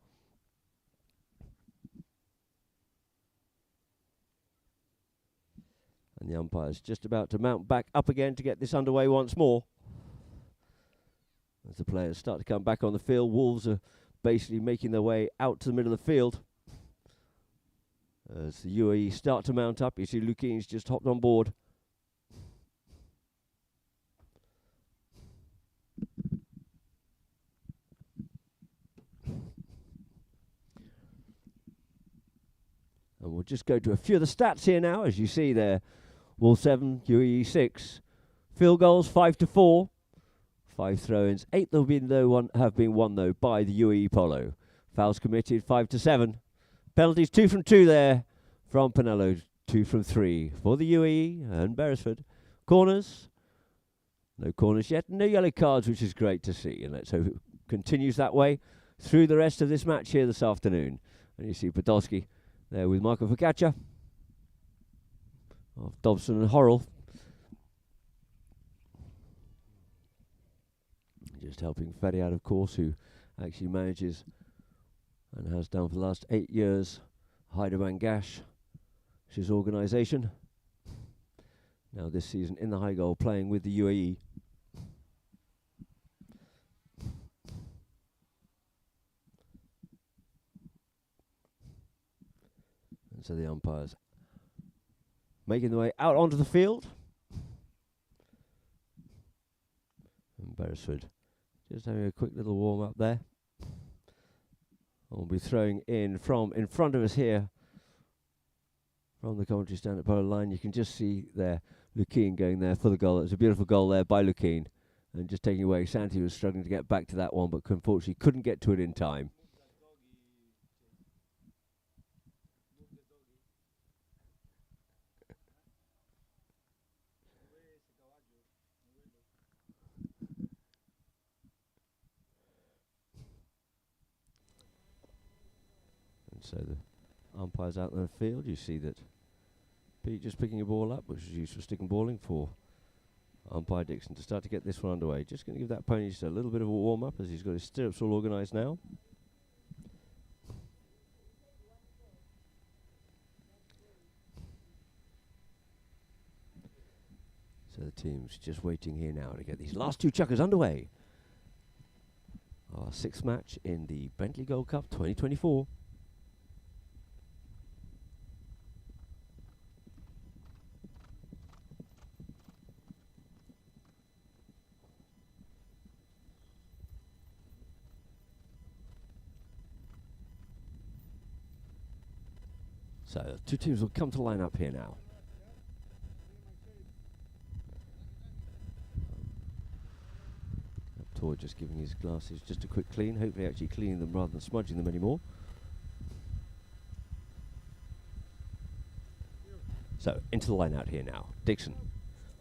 And the umpire's just about to mount back up again to get this underway once more. As the players start to come back on the field, Wolves are basically making their way out to the middle of the field. As the UAE start to mount up, you see Lukin's just hopped on board. And we'll just go to a few of the stats here now, as you see there. Wolves 7, UAE 6. Field goals 5-4. 5 throw-ins. 8 have been won though by the UAE Polo. Fouls committed 5-7. Penalties 2 from 2 there from Pinello. 2 from 3 for the UAE and Beresford. Corners. No corners yet. No yellow cards, which is great to see. And let's hope it continues that way through the rest of this match here this afternoon. And you see Podolski there with Michael Focaccia of Dobson and Horrell. Just helping Freddy out, of course, who actually manages and has done for the last 8 years Hyderabad Gash, his organisation. Now this season in the high goal playing with the UAE. And so the umpires making their way out onto the field. And Beresford just having a quick little warm up there. We'll be throwing in from in front of us here from the commentary stand at Polo Line. You can just see there Lukin going there for the goal. It was a beautiful goal there by Lukin. And just taking away, Santi was struggling to get back to that one, but unfortunately couldn't get to it in time. So the umpire's out in the field. You see that Pete just picking a ball up, which is used for stick and balling for umpire Dixon to start to get this one underway. Just going to give that pony just a little bit of a warm up as he's got his stirrups all organised now. So the team's just waiting here now to get these last 2 chuckers underway. Our 6th match in the Bentley Gold Cup 2024. So the 2 teams will come to line up here now. Tor just giving his glasses just a quick clean, hopefully actually cleaning them rather than smudging them anymore. So into the line out here now. Dixon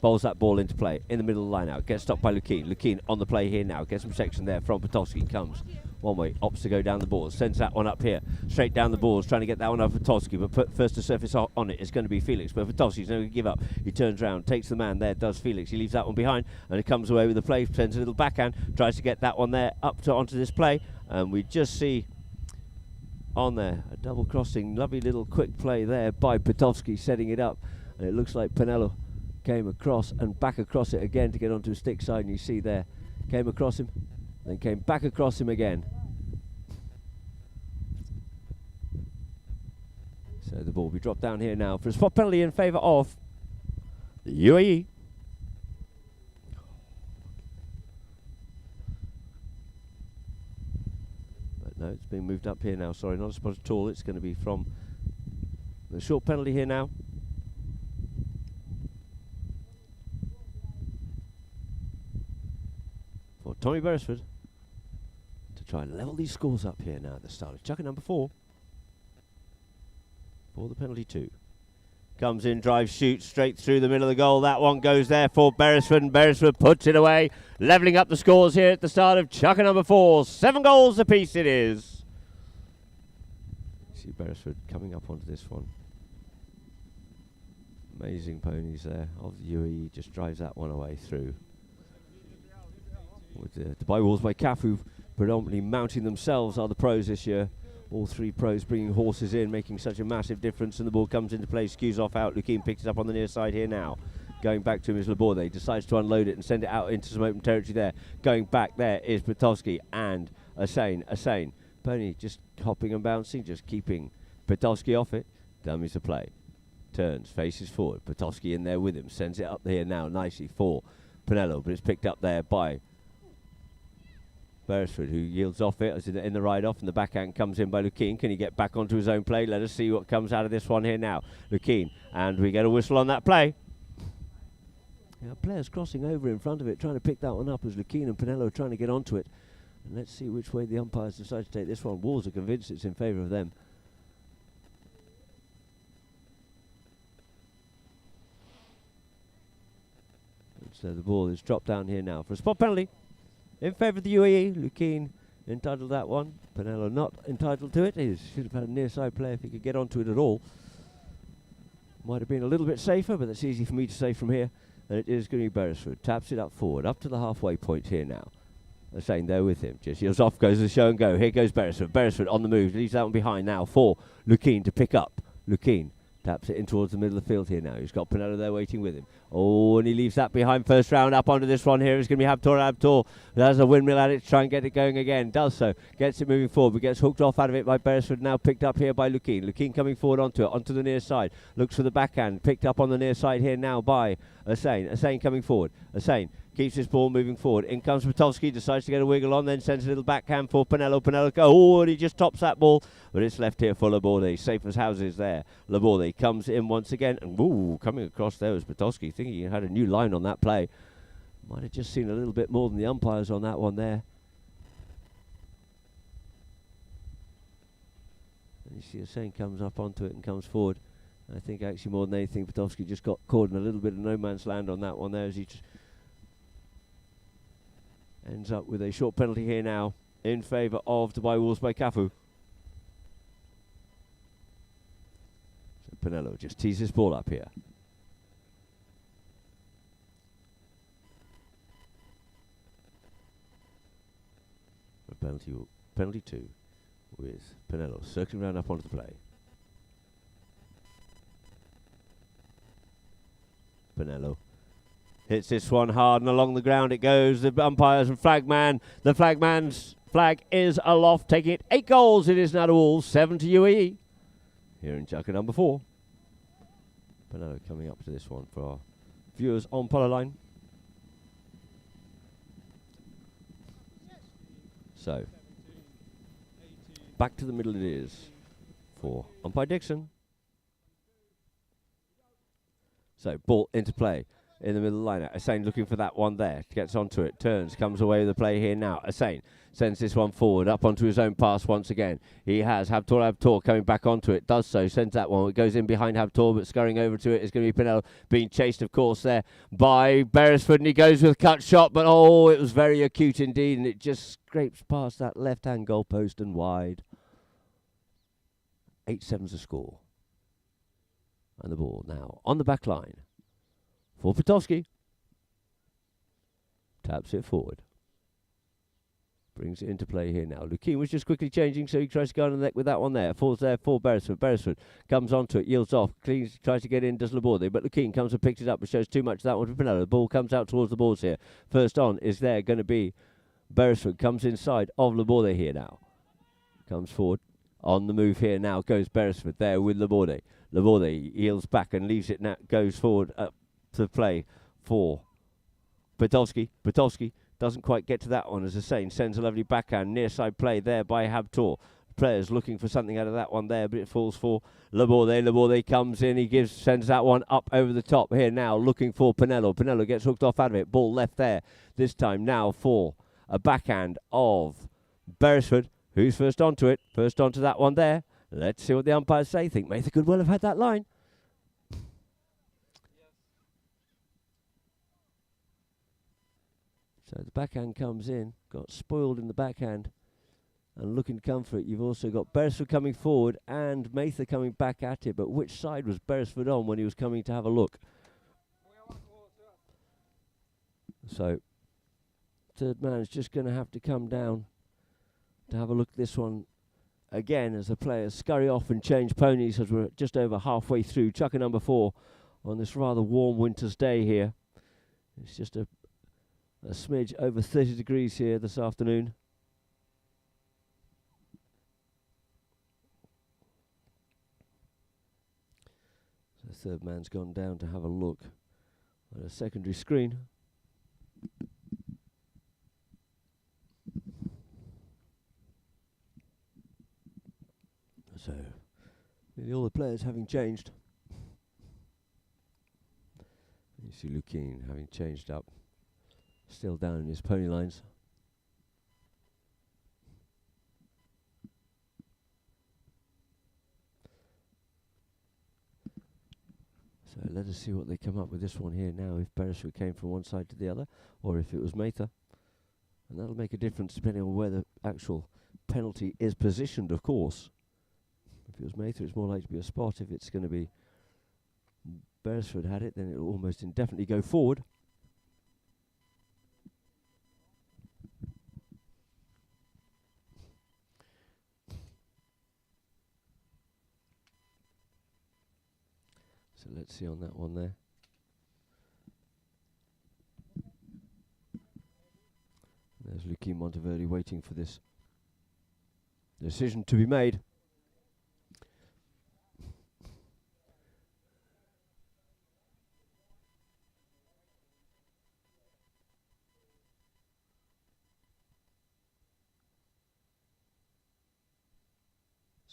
bowls that ball into play in the middle of the line out. Gets stopped by Lukin. Lukin on the play here now. Gets some protection there from Potolski. Comes one way, opts to go down the boards. Sends that one up here. Straight down the boards. Trying to get that one up for Potolski. But first to surface on it is going to be Felix. But Potolski's not going to give up. He turns around. Takes the man there. Does Felix. He leaves that one behind. And it comes away with the play. Sends a little backhand. Tries to get that one there up to onto this play. And we just see on there a double crossing. Lovely little quick play there by Potolski setting it up. And it looks like Pinello came across and back across it again to get onto his stick side, and you see there, came across him, then came back across him again. So the ball will be dropped down here now for a spot penalty in favour of the UAE. But no, it's being moved up here now. Sorry, not a spot at all. It's going to be from the short penalty here now. For Tommy Beresford to try and level these scores up here now at the start of chucker number 4. For the penalty 2. Comes in, drives, shoots straight through the middle of the goal. That one goes there for Beresford, and Beresford puts it away, levelling up the scores here at the start of chucker number 4. 7 goals apiece it is. See Beresford coming up onto this one. Amazing ponies there of the UAE, just drives that one away through. With the Dubai Wolves by Cafu predominantly mounting themselves are the pros this year. All 3 pros bringing horses in, making such a massive difference, and the ball comes into play, skews off out. Lukien picks it up on the near side here now. Going back to him is Laborde, decides to unload it and send it out into some open territory there. Going back there is Petowski and Asane. Pony just hopping and bouncing, just keeping Petowski off it. Dummies to play. Turns, faces forward. Petowski in there with him, sends it up here now nicely for Pinello, but it's picked up there by Beresford, who yields off it as in the ride-off, and the backhand comes in by Lukien. Can he get back onto his own play? Let us see what comes out of this one here now. Lukien, and we get a whistle on that play. Yeah, players crossing over in front of it, trying to pick that one up as Lukien and Pinello are trying to get onto it. And let's see which way the umpires decide to take this one. Wolves are convinced it's in favour of them. And so the ball is dropped down here now for a spot penalty in favour of the UAE. Lukien entitled that one. Pinello not entitled to it. He should have had a near side play if he could get onto it at all. Might have been a little bit safer, but that's easy for me to say from here. And it is going to be Beresford. Taps it up forward, up to the halfway point here now. They're saying there with him. Just yields off, goes the show and go. Here goes Beresford. Beresford on the move. Leaves that one behind now for Lukien to pick up. Lukien taps it in towards the middle of the field here now. He's got Pinello there waiting with him. Oh, and he leaves that behind first round. Up onto this one here is going to be Habtor. There's a windmill at it to try and get it going again. Does so. Gets it moving forward, but gets hooked off out of it by Beresford. Now picked up here by Lukien. Lukien coming forward onto it, onto the near side. Looks for the backhand. Picked up on the near side here now by Asane. Asane coming forward. Asane keeps his ball moving forward. In comes Petowski, decides to get a wiggle on, then sends a little backhand for Pinello. Pinello oh, and he just tops that ball, but it's left here for Laborde. Safe as houses there. Laborde comes in once again, and ooh, coming across there was Petowski, thinking he had a new line on that play. Might have just seen a little bit more than the umpires on that one there. And you see Asane comes up onto it and comes forward. I think actually more than anything, Petowski just got caught in a little bit of no man's land on that one there as he ends up with a short penalty here now in favour of Dubai Wolves by Cafu. So Pinello just tees his ball up here. A penalty 2 with Pinello circling round up onto the play. Pinello hits this one hard and along the ground it goes. The umpires and flagman. The flagman's flag is aloft, taking it 8 goals. It is now to Wolves, 7 to UAE. Here in chucker number 4. Pinello coming up to this one for our viewers on Polo Line. So, back to the middle it is for umpire Dixon. So, ball into play in the middle of the lineup. Asane looking for that one there. Gets onto it, turns, comes away with the play here now. Asane sends this one forward, up onto his own pass once again. He has Habtor coming back onto it. Does so, sends that one. It goes in behind Habtor, but scurrying over to it is going to be Pinello, being chased, of course, there by Beresford. And he goes with a cut shot, but oh, it was very acute indeed, and it just scrapes past that left-hand goalpost and wide. 8-7's the score. And the ball now on the back line for Petowski. Taps it forward. Brings it into play here now. Lukien was just quickly changing, so he tries to go on the neck with that one there. Falls there for Beresford. Beresford comes onto it, yields off, cleans, tries to get in, does Laborde, but Lukien comes and picks it up, but shows too much of that one to Pinello. The ball comes out towards the boards here. First on is there going to be Beresford comes inside of Laborde here now. Comes forward. On the move here now goes Beresford there with Laborde. Laborde heels back and leaves it now. Goes forward up to play for Podolski. Podolski doesn't quite get to that one, as I say. Sends a lovely backhand. Near side play there by Habtor. Players looking for something out of that one there, but it falls for Laborde. Laborde comes in. He sends that one up over the top here now, looking for Pinello. Pinello gets hooked off out of it. Ball left there. This time now for a backhand of Beresford. Who's first onto it? First onto that one there. Let's see what the umpires say. Think Mather could well have had that line. So the backhand comes in. Got spoiled in the backhand. And looking to come for it, you've also got Beresford coming forward and Mather coming back at it. But which side was Beresford on when he was coming to have a look? So, third man's just going to have to come down to have a look at this one again as the players scurry off and change ponies as we're just over halfway through. Chucker number 4 on this rather warm winter's day here. It's just a smidge over 30 degrees here this afternoon. The third man's gone down to have a look at a secondary screen. So, nearly all the players having changed. You see Lukin having changed up, still down in his pony lines. So let us see what they come up with this one here now, if Beresford came from one side to the other, or if it was Mather. And that'll make a difference depending on where the actual penalty is positioned, of course. If it was Mather, it's more likely to be a spot. If it's going to be Beresford had it, then it'll almost indefinitely go forward. So let's see on that one there. There's Lukin Monteverde waiting for this decision to be made.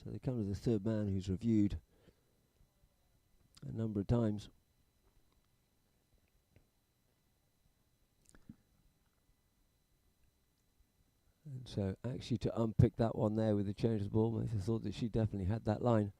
So they come to the third man who's reviewed a number of times. And so actually to unpick that one there with the change of the ball, Mather thought that she definitely had that line.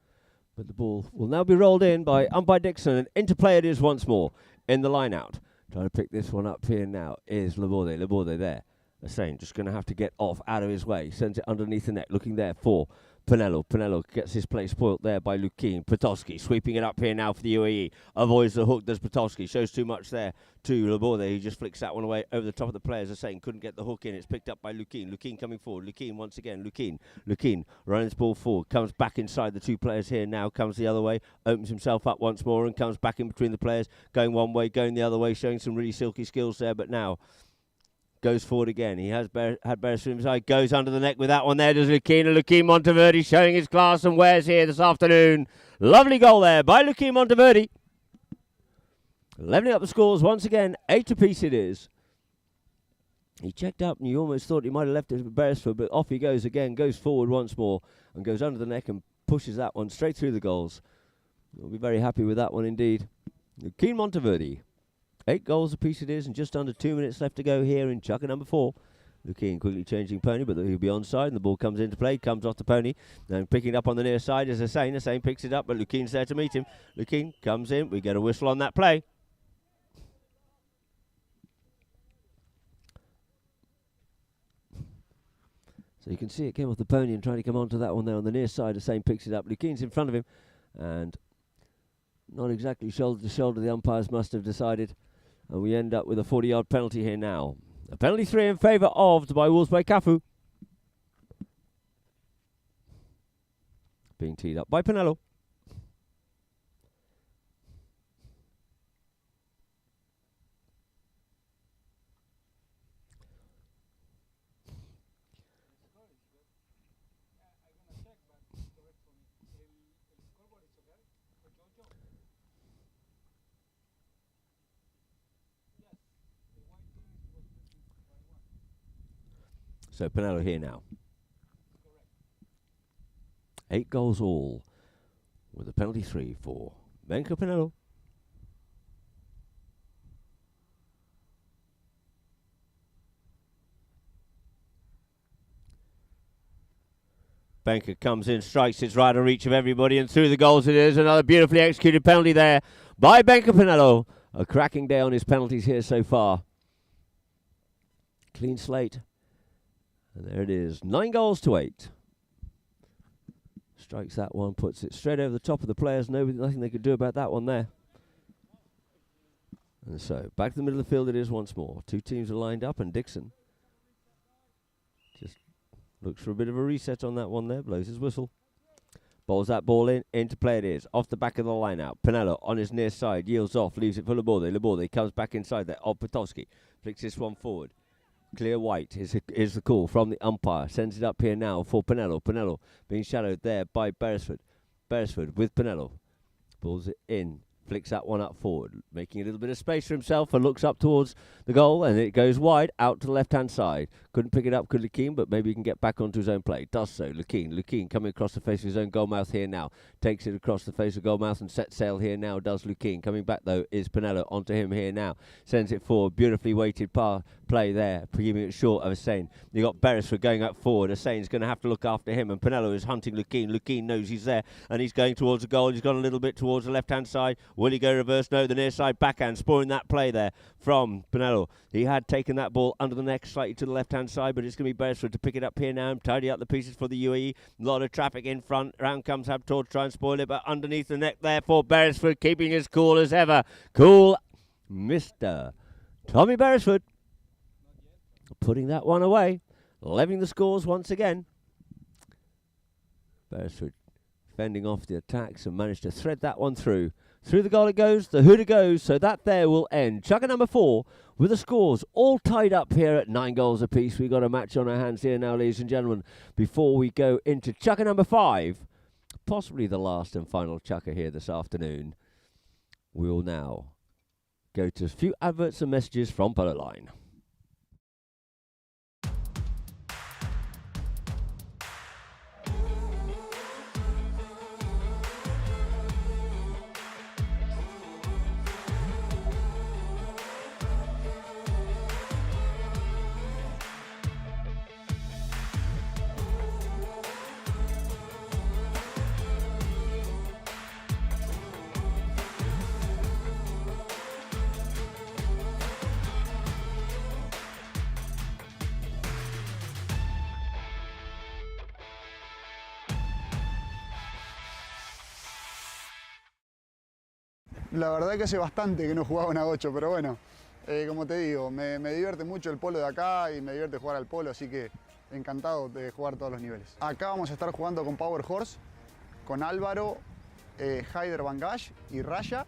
But the ball will now be rolled in by umpire Dixon, and into play it is once more in the line out. Trying to pick this one up here now is Laborde. Laborde there. The same, just going to have to get off out of his way. Sends it underneath the net, looking there for Pinello. Pinello gets his play spoilt there by Lukin. Podolski sweeping it up here now for the UAE. Avoids the hook, does Podolski. Shows too much there to Laborde. He just flicks that one away over the top of the players. Are saying couldn't get the hook in. It's picked up by Lukin. Lukin coming forward. Lukin once again. Lukin running his ball forward. Comes back inside the two players here now. Comes the other way. Opens himself up once more and comes back in between the players. Going one way, going the other way. Showing some really silky skills there. But now goes forward again. He has had Beresford inside. Goes under the neck with that one there. Does Lukin Monteverde showing his class and wares here this afternoon. Lovely goal there by Lukin Monteverde. Leveling up the scores once again. 8 apiece it is. He checked up and you almost thought he might have left it for Beresford, but off he goes again. Goes forward once more and goes under the neck and pushes that one straight through the goals. We'll be very happy with that one indeed. Lukin Monteverde. 8 goals apiece it is, and just under 2 minutes left to go here in chucker number 4. Lukin quickly changing pony, but he'll be onside, and the ball comes into play, comes off the pony, and picking it up on the near side is Hussein. Hussein picks it up, but Lukin's there to meet him. Lukin comes in, we get a whistle on that play. So you can see it came off the pony and trying to come onto that one there on the near side. Hussein picks it up, Lukin's in front of him, and not exactly shoulder to shoulder, the umpires must have decided. And we end up with a 40-yard penalty here now. A penalty 3 in favour of Dubai Wolves by Cafu. Being teed up by Pinello. So Polo here now. 8 goals all, with a penalty 3 for Benka Polo. Benka comes in, strikes its right of reach of everybody, and through the goals it is. Another beautifully executed penalty there by Benka Polo. A cracking day on his penalties here so far. Clean slate. And there it is, 9 goals to 8. Strikes that one, puts it straight over the top of the players. Nothing they could do about that one there. And so, back to the middle of the field it is once more. 2 teams are lined up, and Dixon just looks for a bit of a reset on that one there. Blows his whistle. Bowls that ball in. Into play it is. Off the back of the line out. Polo on his near side. Yields off. Leaves it for Laborde. Laborde comes back inside there. Of Potowski. Flicks this one forward. Clear white is the call from the umpire. Sends it up here now for Polo. Polo being shadowed there by Beresford. Beresford with Polo. Balls it in. Flicks that one up forward. Making a little bit of space for himself and looks up towards the goal. And it goes wide out to the left-hand side. Couldn't pick it up, could Lukeen, but maybe he can get back onto his own play. Does so. Lukeen coming across the face of his own goalmouth here now. Takes it across the face of goalmouth and sets sail here now. Does Lukeen. Coming back though is Polo onto him here now. Sends it forward. Beautifully weighted play there. Giving it short of Hussein. You got Beresford going up forward. Hussein's going to have to look after him, and Polo is hunting Lukeen. Lukeen knows he's there and he's going towards the goal. He's gone a little bit towards the left-hand side. Will he go reverse? No, the near side backhand. Spoiling that play there from Polo. He had taken that ball under the neck slightly to the left-hand side, but it's going to be Beresford to pick it up here now and tidy up the pieces for the UAE. A lot of traffic in front. Round comes Habtor to try and spoil it, but underneath the neck there for Beresford, keeping his cool as ever. Cool, Mr. Tommy Beresford. Putting that one away. Leveling the scores once again. Beresford fending off the attacks and managed to thread that one through. Through the goal it goes, the hood it goes, so that there will end. Chugger number 4 with the scores all tied up here at 9 goals apiece. We've got a match on our hands here now, ladies and gentlemen, before we go into Chugger number 5, possibly the last and final chucker here this afternoon. We'll now go to a few adverts and messages from Polo Line. La verdad que hace bastante que no jugaba una 8, pero bueno, como te digo, me divierte mucho el polo de acá y me divierte jugar al polo, así que encantado de jugar todos los niveles. Acá vamos a estar jugando con Power Horse, con Álvaro, Haider Bangash y Raya,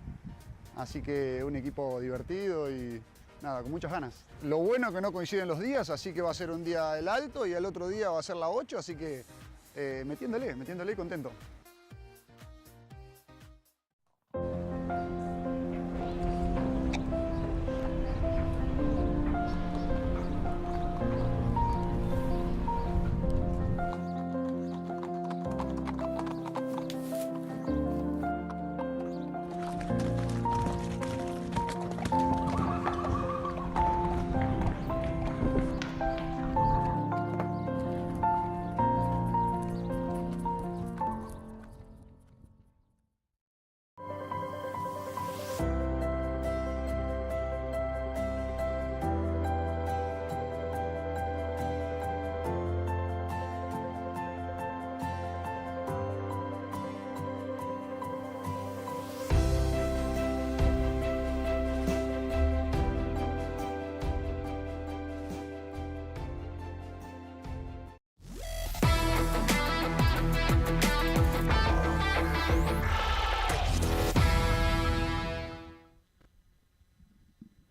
así que un equipo divertido y nada, con muchas ganas. Lo bueno es que no coinciden los días, así que va a ser un día el alto y el otro día va a ser la 8, así que metiéndole y contento.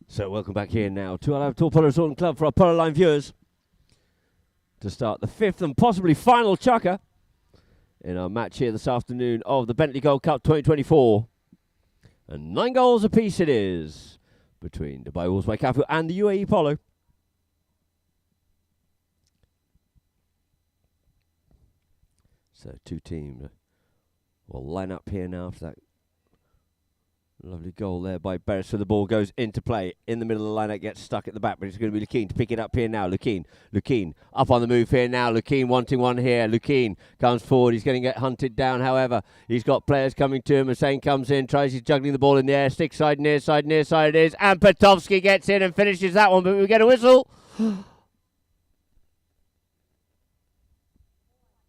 So welcome back here now to our Tour Polo Resort and Club for our Polo Line viewers to start the 5th and possibly final chucker in our match here this afternoon of the Bentley Gold Cup 2024. And 9 goals apiece it is between Dubai Wolves by Cafu and the UAE Polo. So two teams will line up here now after that lovely goal there by Beresford. The ball goes into play in the middle of the line. It gets stuck at the back, but it's going to be Lukeen to pick it up here now. Lukeen up on the move here now. Lukeen wanting one here. Lukeen comes forward. He's going to get hunted down. However, he's got players coming to him. Hussein comes in, he's juggling the ball in the air. Stick side, near side it is. And Petovsky gets in and finishes that one, but we get a whistle.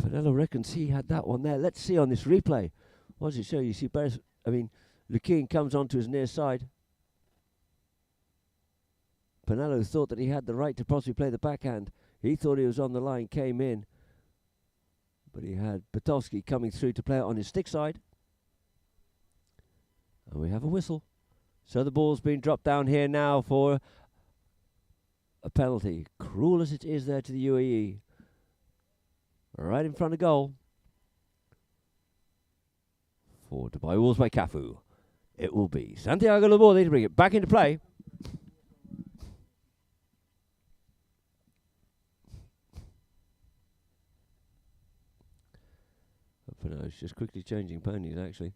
Pinello reckons he had that one there. Let's see on this replay. What does it show? You see Lukeen comes onto his near side. Pinello thought that he had the right to possibly play the backhand. He thought he was on the line, came in. But he had Petovsky coming through to play it on his stick side. And we have a whistle. So the ball's been dropped down here now for a penalty. Cruel as it is there to the UAE. Right in front of goal. For Dubai Wolves by Cafu. It will be Santiago Laborde to bring it back into play. But no, it's just quickly changing ponies actually.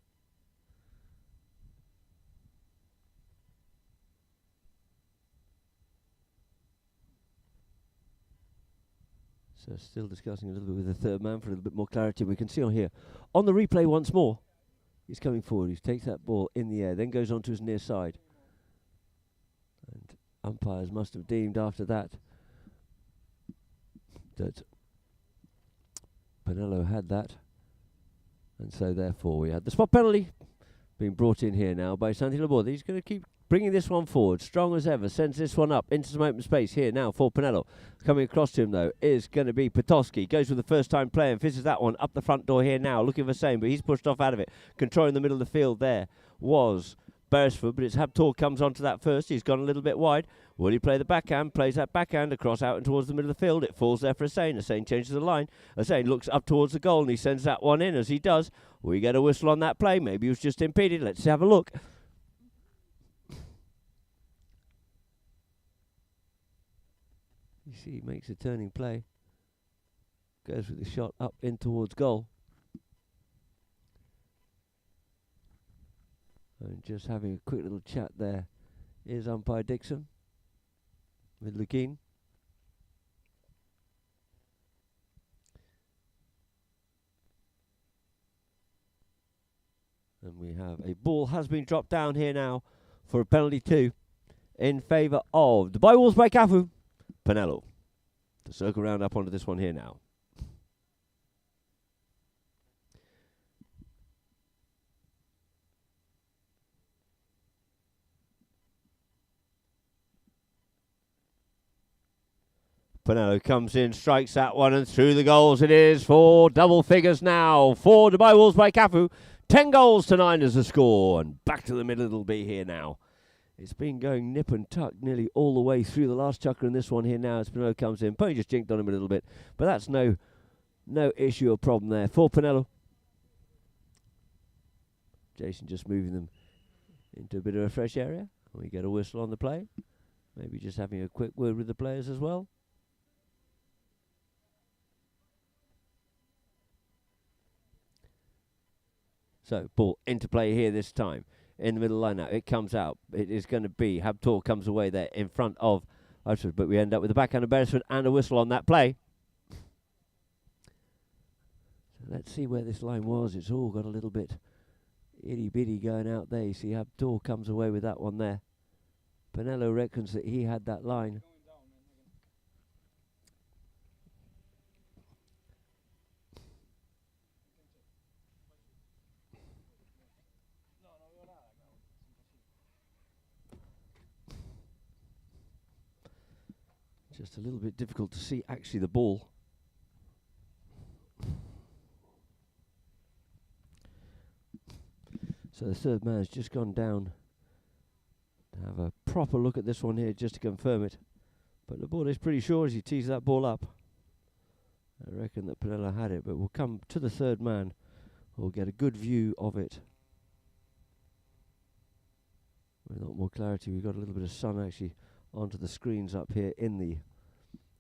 So still discussing a little bit with the third man for a little bit more clarity. We can see on here, on the replay once more, he's coming forward. He takes that ball in the air, then goes on to his near side. And umpires must have deemed after that that Pinello had that. And so therefore we had the spot penalty being brought in here now by Santi Laborde. He's going to keep bringing this one forward, strong as ever, sends this one up into some open space here now for Pinello. Coming across to him though is going to be Petovsky. Goes with the first time play and fizzes that one up the front door here now, looking for Sane, but he's pushed off out of it. Controlling the middle of the field there was Beresford, but it's Habtor comes onto that first. He's gone a little bit wide. Will he play the backhand? Plays that backhand across out and towards the middle of the field. It falls there for Hussein. Hussein changes the line. Hussein looks up towards the goal and he sends that one in. As he does, we get a whistle on that play. Maybe he was just impeded. Let's have a look. You see, he makes a turning play. Goes with the shot up in towards goal. And just having a quick little chat there is umpire Dixon with Lukeen. And we have a ball has been dropped down here now for a penalty 2 in favour of Dubai Wolves by Cafu. Pinello to circle round up onto this one here now. Pinello comes in, strikes that one, and through the goals it is for double figures now for Dubai Wolves by Cafu. 10 goals to 9 as the score, and back to the middle it'll be here now. It's been going nip and tuck nearly all the way through the last chucker in this one here now as Pinello comes in. Pony just jinked on him a little bit, but that's no issue or problem there for Pinello. Jason just moving them into a bit of a fresh area. We get a whistle on the play. Maybe just having a quick word with the players as well. So, ball into play here this time. In the middle line now, it comes out. It is going to be Habtor comes away there in front of Beresford, but we end up with the backhand of Beresford and a whistle on that play. So let's see where this line was. It's all got a little bit itty-bitty going out there. You see Habtor comes away with that one there. Pinello reckons that he had that line. Just a little bit difficult to see actually the ball. So the third man has just gone down to have a proper look at this one here just to confirm it. But the ball is pretty sure as he tees that ball up. I reckon that Pinello had it, but we'll come to the third man. We'll get a good view of it. With a lot more clarity, we've got a little bit of sun actually onto the screens up here in the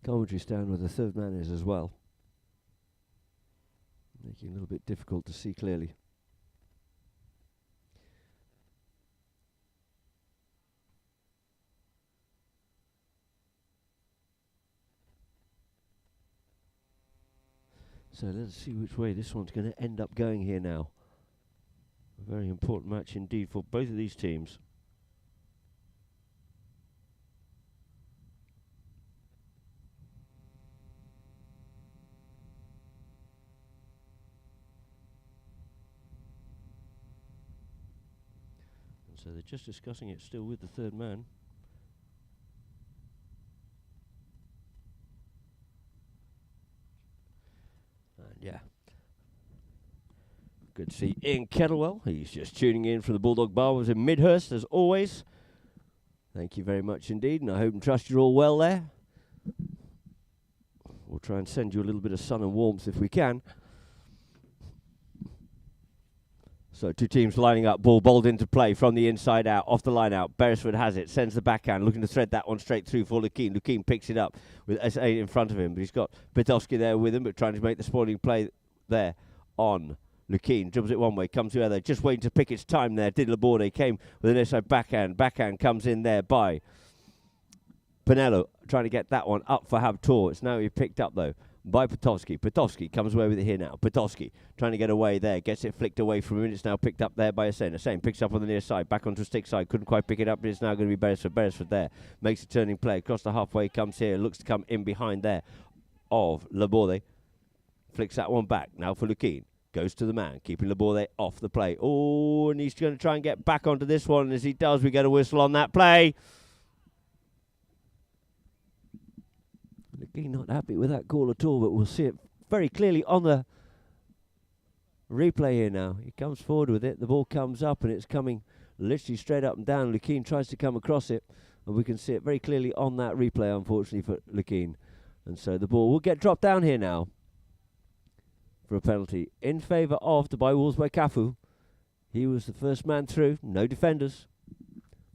commentary stand where the third man is as well. Making it a little bit difficult to see clearly. So let's see which way this one's going to end up going here now. A very important match indeed for both of these teams. And so they're just discussing it still with the third man. Yeah. Good to see Ian Kettlewell. He's just tuning in from the Bulldog Barbers in Midhurst, as always. Thank you very much indeed, and I hope and trust you're all well there. We'll try and send you a little bit of sun and warmth if we can. So two teams lining up, ball bowled into play from the inside out, off the line out. Beresford has it, sends the backhand, looking to thread that one straight through for Lukeen. Lukeen picks it up with SA in front of him, but he's got Pitowski there with him, but trying to make the spoiling play there on Lukeen. Dribbles it one way, comes the other, just waiting to pick its time there. Did Laborde, came with an inside backhand. Backhand comes in there by Pinello, trying to get that one up for Habtoor. It's now picked up though by Pitowski. Pitowski comes away with it here now. Pitowski trying to get away there. Gets it flicked away from him. It's now picked up there by Asen. Asen picks up on the near side. Back onto the stick side. Couldn't quite pick it up, but it's now going to be Beresford. Beresford there. Makes a turning play. Across the halfway comes here. Looks to come in behind there of Laborde. Flicks that one back. Now for Lukeen. Goes to the man. Keeping Laborde off the play. Oh, and he's going to try and get back onto this one. And as he does, we get a whistle on that play. Lukeen not happy with that call at all, but we'll see it very clearly on the replay here now. He comes forward with it. The ball comes up and it's coming literally straight up and down. Lukeen tries to come across it, and we can see it very clearly on that replay, unfortunately, for Lukeen. And so the ball will get dropped down here now for a penalty in favour of Dubai Wolves by Cafu. He was the first man through. No defenders.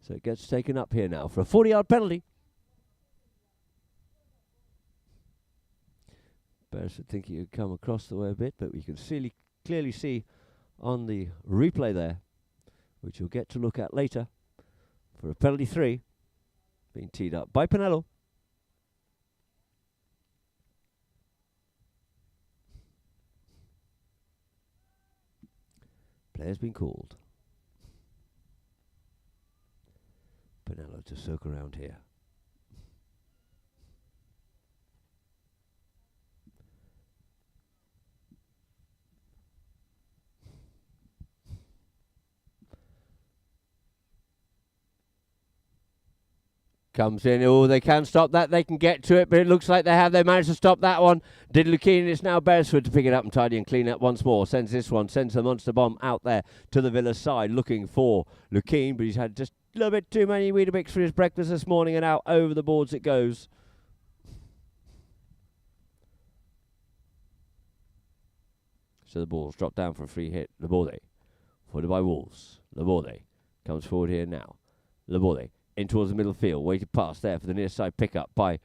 So it gets taken up here now for a 40-yard penalty. Beresford think he would come across the way a bit, but we can clearly see on the replay there, which you'll get to look at later, for a penalty 3 being teed up by Pinello. Player's been called. Pinello to circle around here. Comes in. Oh, they can stop that. They can get to it, but it looks like they managed to stop that one. Did Lukeen. It's now Beresford to pick it up and tidy and clean up once more. Sends this one. Sends the monster bomb out there to the Villa side, looking for Lukeen, but he's had just a little bit too many Weetabix for his breakfast this morning, and out over the boards it goes. So the ball's dropped down for a free hit. Laborde. Footed by Wolves. Laborde comes forward here now. Laborde in towards the middle field, waited pass there for the near side pickup by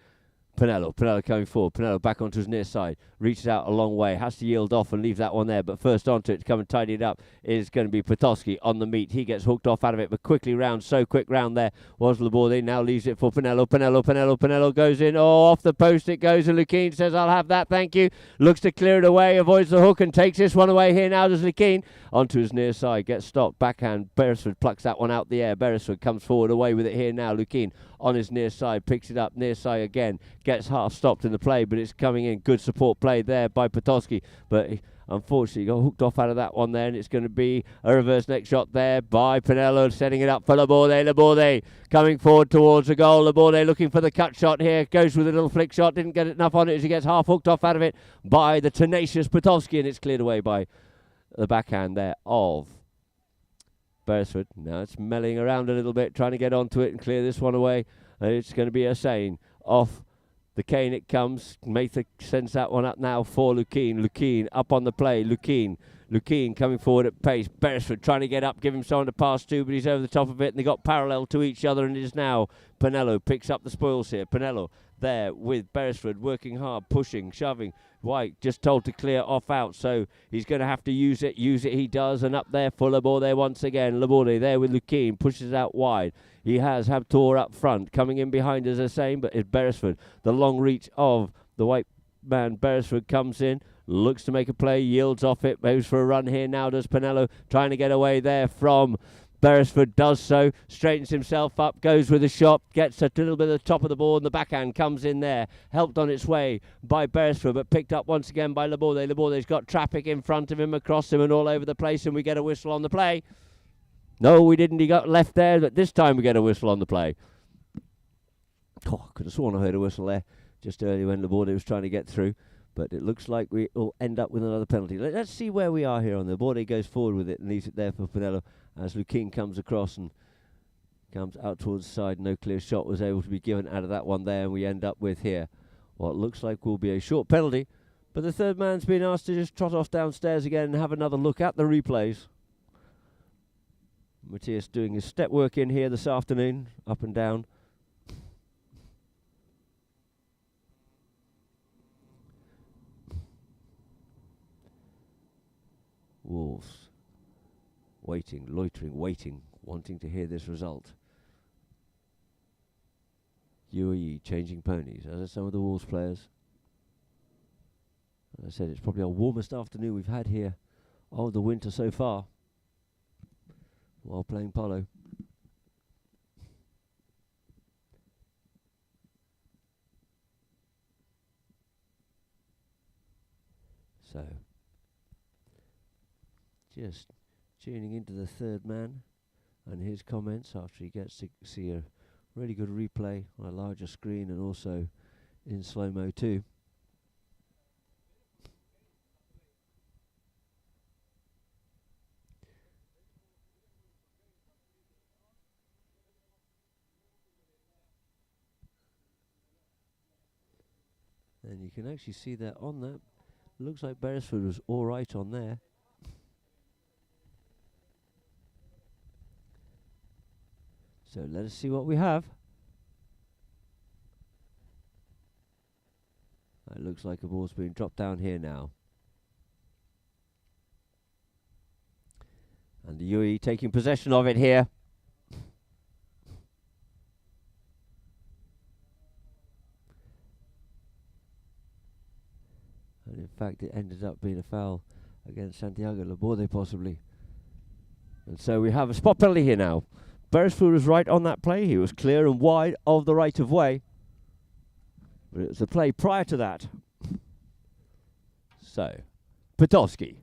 Pinello. Pinello coming forward. Pinello back onto his near side. Reaches out a long way. Has to yield off and leave that one there. But first onto it to come and tidy it up is going to be Pitowski on the meet. He gets hooked off out of it, but quickly round. So quick round there was Laborde. Now leaves it for Pinello. Pinello goes in. Oh, off the post it goes. And Lukeen says, I'll have that, thank you. Looks to clear it away. Avoids the hook and takes this one away here now. Does Lukeen. Onto his near side. Gets stopped. Backhand. Beresford plucks that one out the air. Beresford comes forward away with it here now. Lukeen on his near side. Picks it up. Near side again. Gets half stopped in the play, but it's coming in. Good support play there by Pitowski, but he unfortunately got hooked off out of that one there, and it's going to be a reverse neck shot there by Pinello, setting it up for Laborde. Laborde coming forward towards the goal. Laborde looking for the cut shot here, goes with a little flick shot, didn't get enough on it as he gets half hooked off out of it by the tenacious Pitowski, and it's cleared away by the backhand there of Beresford. Now it's melling around a little bit, trying to get onto it and clear this one away, and it's going to be a saying off the cane it comes. Mather sends that one up now for Lukeen. Lukeen up on the play. Lukeen coming forward at pace. Beresford trying to get up, give him someone to pass to, but he's over the top of it, and they got parallel to each other, and it is now Pinello picks up the spoils here. Pinello there with Beresford working hard, pushing, shoving. White just told to clear off out, so he's going to have to use it. Use it he does, and up there for Laborde there once again. Laborde there with Lukeen, pushes out wide. He has Habtor up front, coming in behind as the same, but it's Beresford. The long reach of the white man Beresford comes in, looks to make a play, yields off it, moves for a run here now, does Pinello, trying to get away there from Beresford, does so, straightens himself up, goes with a shot, gets a little bit of the top of the board, and the backhand comes in there, helped on its way by Beresford, but picked up once again by Laborde. Laborde's got traffic in front of him, across him, and all over the place, and we get a whistle on the play. No, we didn't. He got left there, but this time we get a whistle on the play. Oh, I could have sworn I heard a whistle there just earlier when Laborde was trying to get through. But it looks like we will end up with another penalty. Let's see where we are here on the board. He goes forward with it and leaves it there for Pinello as Lukeen comes across and comes out towards the side. No clear shot was able to be given out of that one there, and we end up with here what looks like will be a short penalty. But the third man's been asked to just trot off downstairs again and have another look at the replays. Matthias doing his step work in here this afternoon, up and down. Wolves waiting, loitering, waiting, wanting to hear this result. UAE changing ponies, as are some of the Wolves players. As I said, it's probably our warmest afternoon we've had here of the winter so far while playing polo. So just tuning into the third man and his comments after he gets to see a really good replay on a larger screen and also in slow-mo too. And you can actually see that on that. Looks like Beresford was all right on there. So let us see what we have. It looks like a ball's being dropped down here now. And the UAE taking possession of it here. And in fact it ended up being a foul against Santiago Laborde possibly. And so we have a spot penalty here now. Beresford was right on that play. He was clear and wide of the right of way. But it was the play prior to that. So, Potowski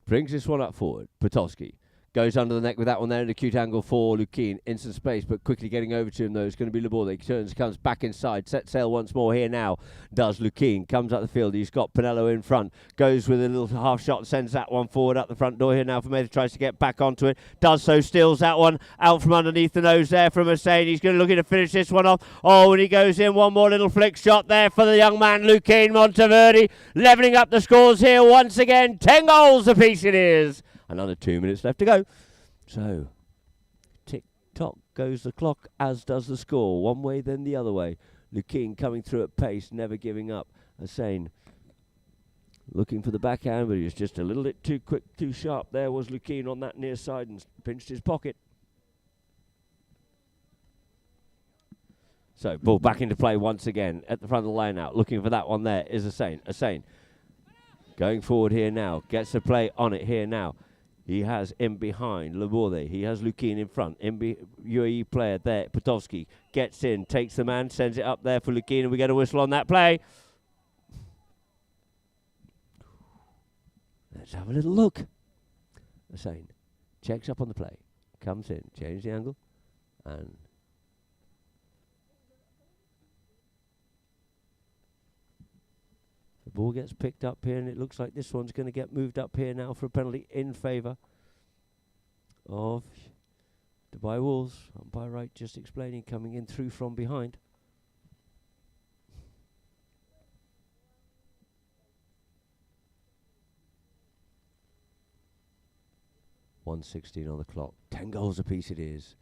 brings this one up forward. Potowski goes under the neck with that one there in a cute angle for Lukeen. Instant space, but quickly getting over to him though. It's going to be Laborde. He turns, comes back inside. Set sail once more here now. Does Lukeen. Comes up the field. He's got Pinello in front. Goes with a little half shot. Sends that one forward up the front door here now. Vermeer tries to get back onto it. Does so. Steals that one out from underneath the nose there from Hussein. He's going to looking to finish this one off. Oh, and he goes in. One more little flick shot there for the young man Lukeen Monteverde. Levelling up the scores here once again. 10 goals apiece it is. Another 2 minutes left to go. So, tick-tock goes the clock, as does the score. One way, then the other way. Lukeen coming through at pace, never giving up. Hussein looking for the backhand, but he was just a little bit too quick, too sharp. There was Lukeen on that near side and pinched his pocket. So, ball back into play once again at the front of the line out. Looking for that one there is Hussein. Hussein going forward here now. Gets a play on it here now. He has in behind Laborde. He has Lukeen in front. UAE player there. Potowski gets in, takes the man, sends it up there for Lukeen, and we get a whistle on that play. Let's have a little look. Hussein checks up on the play. Comes in, changes the angle, and the ball gets picked up here, and it looks like this one's going to get moved up here now for a penalty in favour of Dubai Wolves. Umpire Wright just explaining, coming in through from behind. .116 on the clock. 10 goals apiece it is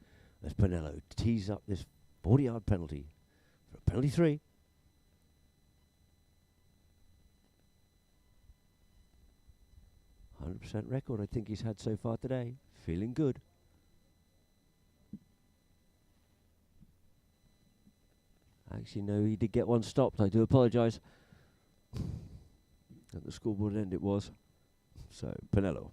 as Pinello tees up this 40-yard penalty for a penalty 3. 100% record I think he's had so far today. Feeling good. Actually, no, he did get one stopped. I do apologise. At the scoreboard end it was. So, Pinello.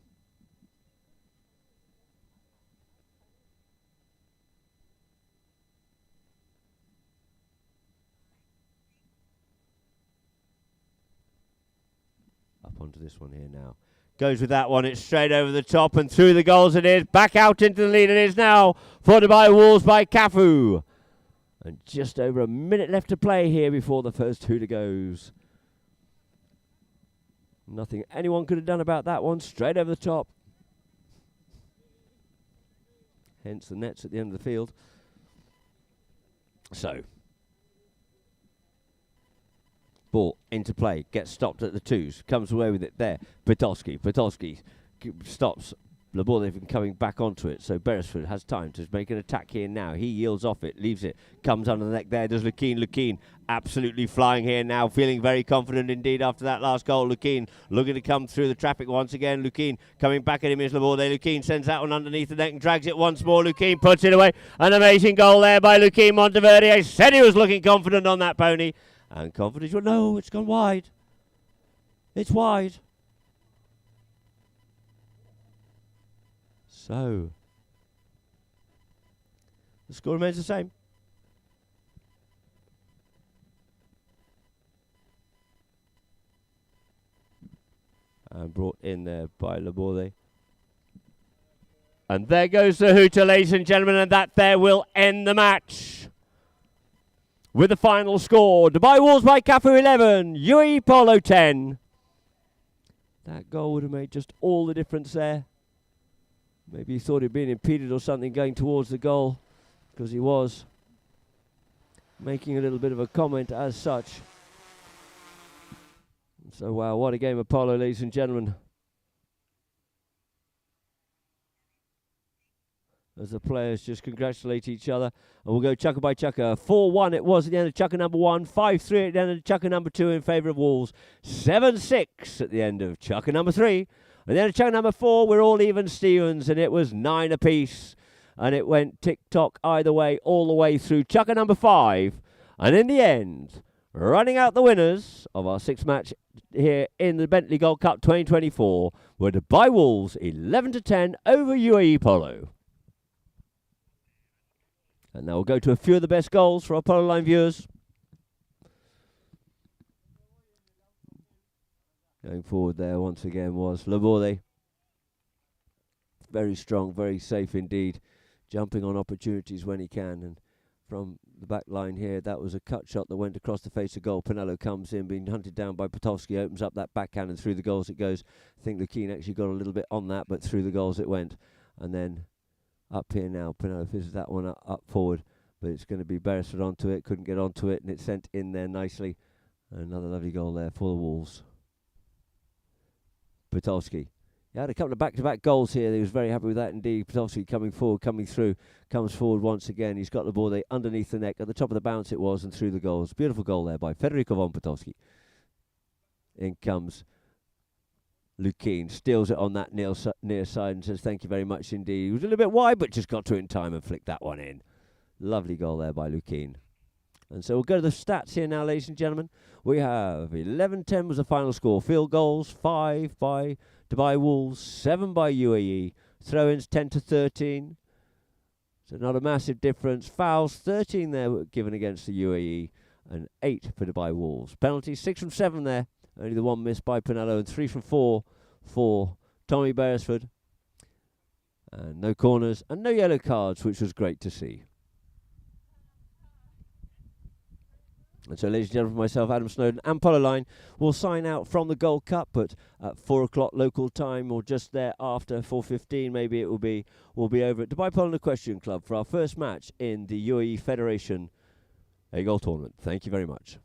Up onto this one here now. Goes with that one. It's straight over the top and through the goals it is. Back out into the lead it is now for Dubai Wolves by Cafu. And just over a minute left to play here before the first hooter goes. Nothing anyone could have done about that one. Straight over the top. Hence the nets at the end of the field. So. Ball into play. Gets stopped at the twos. Comes away with it there. Patolski stops the ball. They've been coming back onto it. So Beresford has time to make an attack here now. He yields off it. Leaves it. Comes under the neck there. Does Lukeen. Lukeen absolutely flying here now. Feeling very confident indeed after that last goal. Lukeen looking to come through the traffic once again. Lukeen coming back at him is Laborde. Lukeen sends that one underneath the neck and drags it once more. Lukeen puts it away. An amazing goal there by Lukeen Monteverde. I said he was looking confident on that pony. And confidence, well, no, it's gone wide. It's wide. So, the score remains the same. And brought in there by Laborde. And there goes the hooter, ladies and gentlemen, and that there will end the match. With the final score, Dubai Wolves by Cafu 11, UAE Polo 10. That goal would have made just all the difference there. Maybe he thought he'd been impeded or something going towards the goal, because he was making a little bit of a comment as such. So, wow, what a game of polo, ladies and gentlemen. As the players just congratulate each other. And we'll go chukker by chukker. 4-1 it was at the end of chukker number 1. 5-3 at the end of chukker number 2 in favour of Wolves. 7-6 at the end of chukker number 3. At the end of chukker number 4, we're all even Stevens, and it was 9 apiece. And it went tick-tock either way, all the way through chukker number 5. And in the end, running out the winners of our 6th match here in the Bentley Gold Cup 2024 were Dubai Wolves 11-10 over UAE Polo. And now we'll go to a few of the best goals for our Polo Line viewers. Going forward there once again was Laborde. Very strong, very safe indeed. Jumping on opportunities when he can. And from the back line here, that was a cut shot that went across the face of goal. Pinello comes in, being hunted down by Patolski, opens up that backhand and through the goals it goes. I think Lukeen actually got a little bit on that, but through the goals it went. And then up here now, Pinello fizzes that one up forward, but it's going to be Beresford onto it, couldn't get onto it, and it's sent in there nicely. Another lovely goal there for the Wolves. Patolski. He had a couple of back-to-back goals here. He was very happy with that indeed. Patolski coming forward, coming through, comes forward once again. He's got the ball there underneath the neck. At the top of the bounce it was, and through the goals. Beautiful goal there by Federico von Patolski. In comes Lukeen, steals it on that near side and says thank you very much indeed. He was a little bit wide, but just got to it in time and flicked that one in. Lovely goal there by Lukeen. And so we'll go to the stats here now, ladies and gentlemen. We have 11-10 was the final score. Field goals, 5 by Dubai Wolves, 7 by UAE. Throw-ins, 10-13. So not a massive difference. Fouls, 13 there were given against the UAE and 8 for Dubai Wolves. Penalties, 6 from 7 there. Only the one missed by Pinello, and 3 from 4 for Tommy Beresford. And no corners and no yellow cards, which was great to see. And so, ladies and gentlemen, myself, Adam Snowden, and Polo Line will sign out from the Gold Cup, but at 4 o'clock local time, or just thereafter, 4:15 maybe it will be, we'll be over at Dubai Polo and Equestrian Club for our first match in the UAE Federation A-Goal Tournament. Thank you very much.